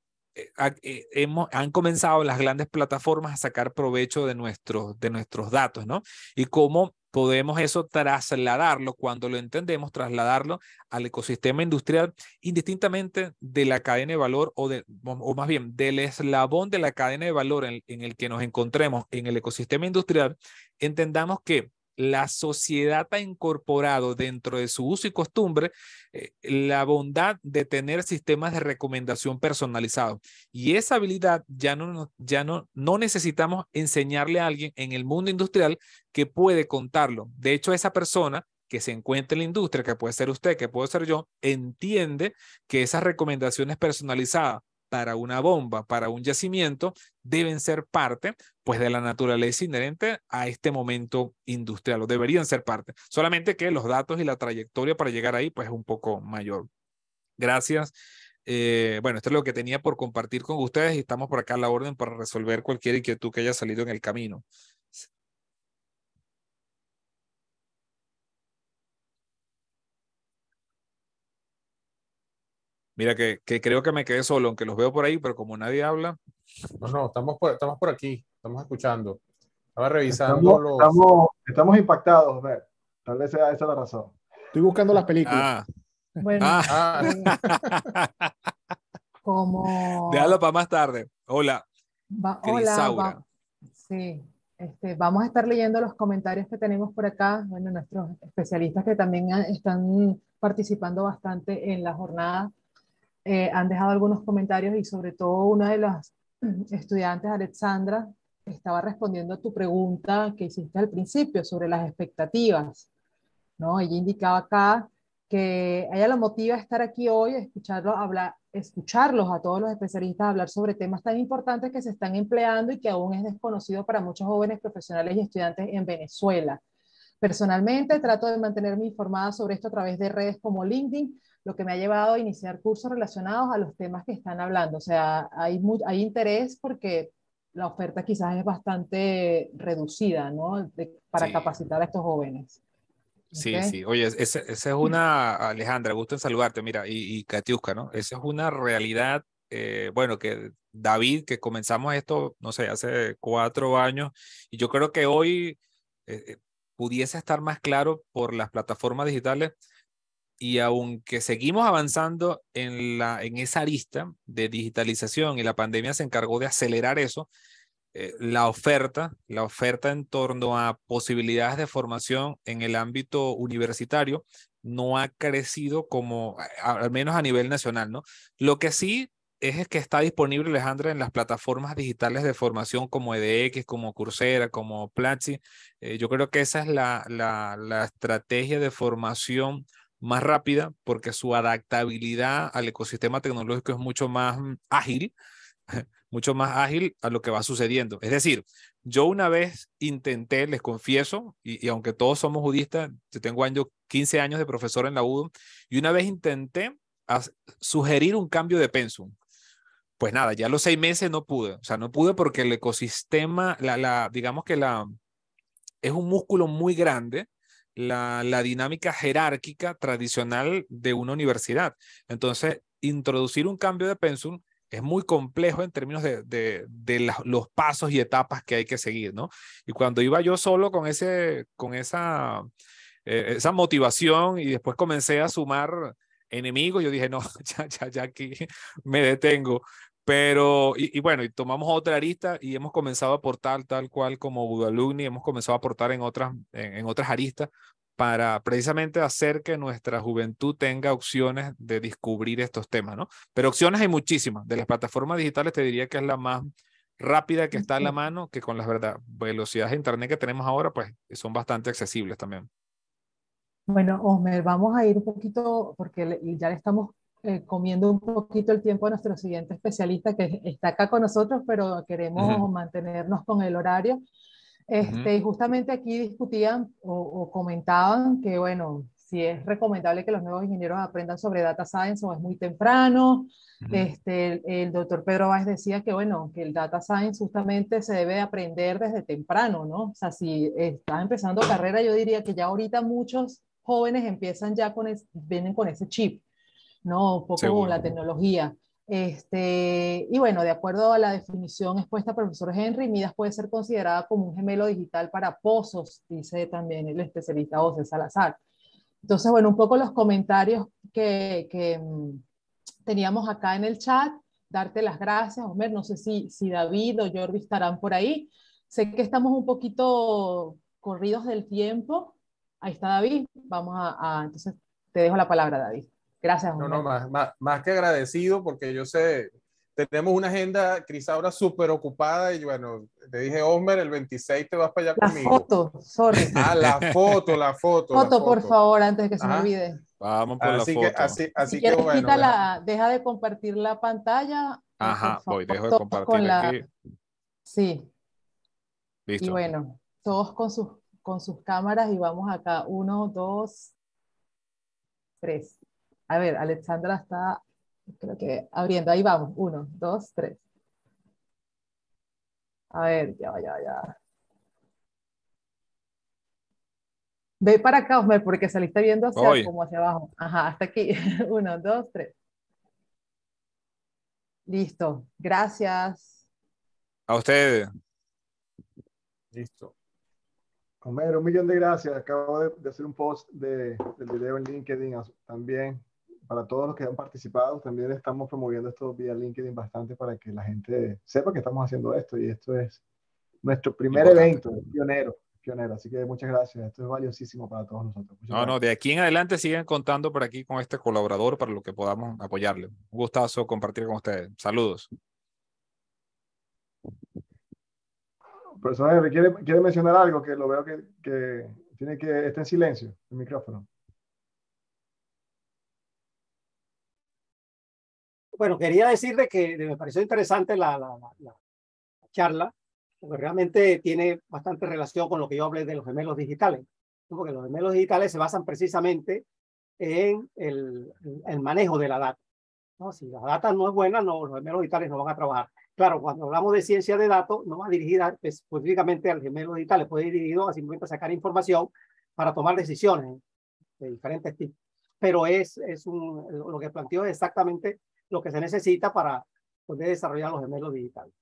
han comenzado las grandes plataformas a sacar provecho de nuestros datos, ¿no? Y cómo podemos eso trasladarlo, cuando lo entendemos, trasladarlo al ecosistema industrial, indistintamente de la cadena de valor o más bien del eslabón de la cadena de valor en el que nos encontremos en el ecosistema industrial. Entendamos que la sociedad ha incorporado dentro de su uso y costumbre la bondad de tener sistemas de recomendación personalizados. Y esa habilidad no necesitamos enseñarle a alguien en el mundo industrial que puede contarlo. De hecho, esa persona que se encuentra en la industria, que puede ser usted, que puede ser yo, entiende que esas recomendaciones personalizadas para una bomba, para un yacimiento, deben ser parte, pues, de la naturaleza inherente a este momento industrial, o deberían ser parte. Solamente que los datos y la trayectoria para llegar ahí, pues, es un poco mayor. Gracias. Bueno, esto es lo que tenía por compartir con ustedes y estamos por acá a la orden para resolver cualquier inquietud que haya salido en el camino. Mira que creo que me quedé solo, aunque los veo por ahí, pero como nadie habla. No, no, estamos por aquí, estamos escuchando. Estaba revisando Estamos, los... estamos, estamos impactados, Ver. Tal vez sea esa la razón. Estoy buscando las películas. Ah, Bueno, Ah, déjalo como para más tarde. Hola, hola, Crisaura. sí, vamos a estar leyendo los comentarios que tenemos por acá. Bueno, nuestros especialistas que también están participando bastante en la jornada han dejado algunos comentarios y sobre todo una de las estudiantes, Alexandra, estaba respondiendo a tu pregunta que hiciste al principio sobre las expectativas, ¿no? Ella indicaba acá que a ella la motiva a estar aquí hoy, escucharlos a todos los especialistas hablar sobre temas tan importantes que se están empleando y que aún es desconocido para muchos jóvenes profesionales y estudiantes en Venezuela. Personalmente trato de mantenerme informada sobre esto a través de redes como LinkedIn, lo que me ha llevado a iniciar cursos relacionados a los temas que están hablando. O sea, hay interés porque la oferta quizás es bastante reducida, ¿no? Para Sí, capacitar a estos jóvenes. sí, ¿Okay? sí. Oye, esa es una, Alejandra, gusto en saludarte, mira, y Katiuska, ¿no? Esa es una realidad, bueno, que David, que comenzamos esto, no sé, hace 4 años, y yo creo que hoy pudiese estar más claro por las plataformas digitales. Y aunque seguimos avanzando en esa arista de digitalización y la pandemia se encargó de acelerar eso, la oferta en torno a posibilidades de formación en el ámbito universitario no ha crecido como, al menos a nivel nacional, ¿no? Lo que sí es que está disponible, Alejandra, en las plataformas digitales de formación como edX, como Coursera, como Platzi. Yo creo que esa es la estrategia de formación más rápida, porque su adaptabilidad al ecosistema tecnológico es mucho más ágil, mucho más ágil a lo que va sucediendo. Es decir, yo una vez intenté, les confieso, y aunque todos somos judistas, yo tengo 15 años de profesor en la UDO, y una vez intenté sugerir un cambio de pensum. Pues nada, ya a los 6 meses no pude. O sea, no pude porque el ecosistema, digamos que es un músculo muy grande, la dinámica jerárquica tradicional de una universidad. Entonces, introducir un cambio de pensum es muy complejo en términos de los pasos y etapas que hay que seguir, ¿no? Y cuando iba yo solo con esa motivación y después comencé a sumar enemigos, yo dije, no, ya aquí me detengo. Pero, y bueno, y tomamos otra arista y hemos comenzado a aportar tal cual como Budalumni, hemos comenzado a aportar en otras aristas para precisamente hacer que nuestra juventud tenga opciones de descubrir estos temas, ¿no? Pero opciones hay muchísimas. De las plataformas digitales te diría que es la más rápida que está a la mano, que con las velocidades de internet que tenemos ahora, pues son bastante accesibles también. Bueno, Osmer, vamos a ir un poquito, porque ya le estamos comiendo un poquito el tiempo a nuestro siguiente especialista que está acá con nosotros, pero queremos mantenernos con el horario. Y justamente aquí discutían o comentaban que, bueno, si es recomendable que los nuevos ingenieros aprendan sobre data science o es muy temprano. El doctor Pedro Báez decía que, bueno, que el data science justamente se debe aprender desde temprano, ¿no? O sea, si estás empezando carrera, yo diría que ya ahorita muchos jóvenes empiezan ya vienen con ese chip, ¿no? Un poco con Seguro. la tecnología. Y bueno, de acuerdo a la definición expuesta por el profesor Henry, Midas puede ser considerada como un gemelo digital para pozos, dice también el especialista José Salazar. Entonces, bueno, un poco los comentarios que teníamos acá en el chat, darte las gracias, Homer, no sé si David o Jordi estarán por ahí. Sé que estamos un poquito corridos del tiempo. Ahí está David. Entonces, te dejo la palabra, David. Gracias, No, Homer. más que agradecido, porque yo sé, tenemos una agenda, Crisaura, súper ocupada, y bueno, te dije, Osmer, el 26 te vas para allá La conmigo. foto, sorry. Ah, la foto, Por favor, antes de que se me Ajá. olvide. Vamos por la Así que, foto. Si así que quieres, bueno, deja de compartir la pantalla, por Ajá, favor, dejo de todos con compartir aquí. Sí, y Listo. bueno, todos con sus cámaras y vamos acá. 1, 2, 3. A ver, Alexandra está, creo que abriendo. Ahí vamos. 1, 2, 3. A ver, ya. Ve para acá, Osmer, porque saliste viendo Voy. como hacia abajo. Ajá, hasta aquí. 1, 2, 3. Listo. Gracias. A ustedes. listo. Homero, un millón de gracias. Acabo de hacer un post del video en LinkedIn también. Para todos los que han participado, también estamos promoviendo esto vía LinkedIn bastante para que la gente sepa que estamos haciendo esto. Y esto es nuestro primer Importante. evento, pionero. Así que muchas gracias. Esto es valiosísimo para todos nosotros. Muchas No, gracias. de aquí en adelante siguen contando por aquí con este colaborador para lo que podamos apoyarle. Un gustazo compartir con ustedes. Saludos. Profesor Henry, ¿quiere mencionar algo? Que lo veo que está en silencio el micrófono. Bueno, quería decirle que me pareció interesante la charla, porque realmente tiene bastante relación con lo que yo hablé de los gemelos digitales, ¿no? Porque los gemelos digitales se basan precisamente en el manejo de la data, ¿no? Si la data no es buena, los gemelos digitales no van a trabajar. Claro, cuando hablamos de ciencia de datos, no va dirigida específicamente al gemelo digital, puede ir dirigido a simplemente sacar información para tomar decisiones de diferentes tipos. Pero lo que planteó es exactamente lo que se necesita para poder desarrollar los gemelos digitales.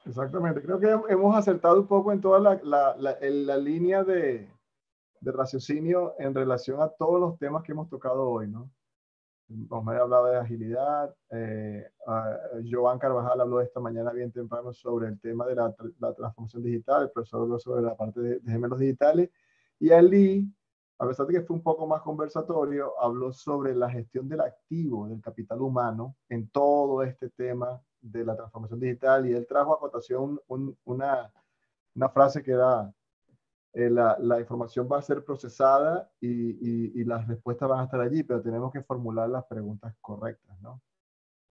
Exactamente. Creo que hemos acertado un poco en toda la línea de raciocinio en relación a todos los temas que hemos tocado hoy, ¿no? Osmer hablaba de agilidad, Joan Carvajal habló esta mañana bien temprano sobre el tema de la transformación digital, el profesor habló sobre la parte de gemelos digitales, y Ali, a pesar de que fue un poco más conversatorio, habló sobre la gestión del activo, del capital humano, en todo este tema de la transformación digital, y él trajo a cotación una frase que era: la información va a ser procesada y las respuestas van a estar allí, pero tenemos que formular las preguntas correctas, ¿no?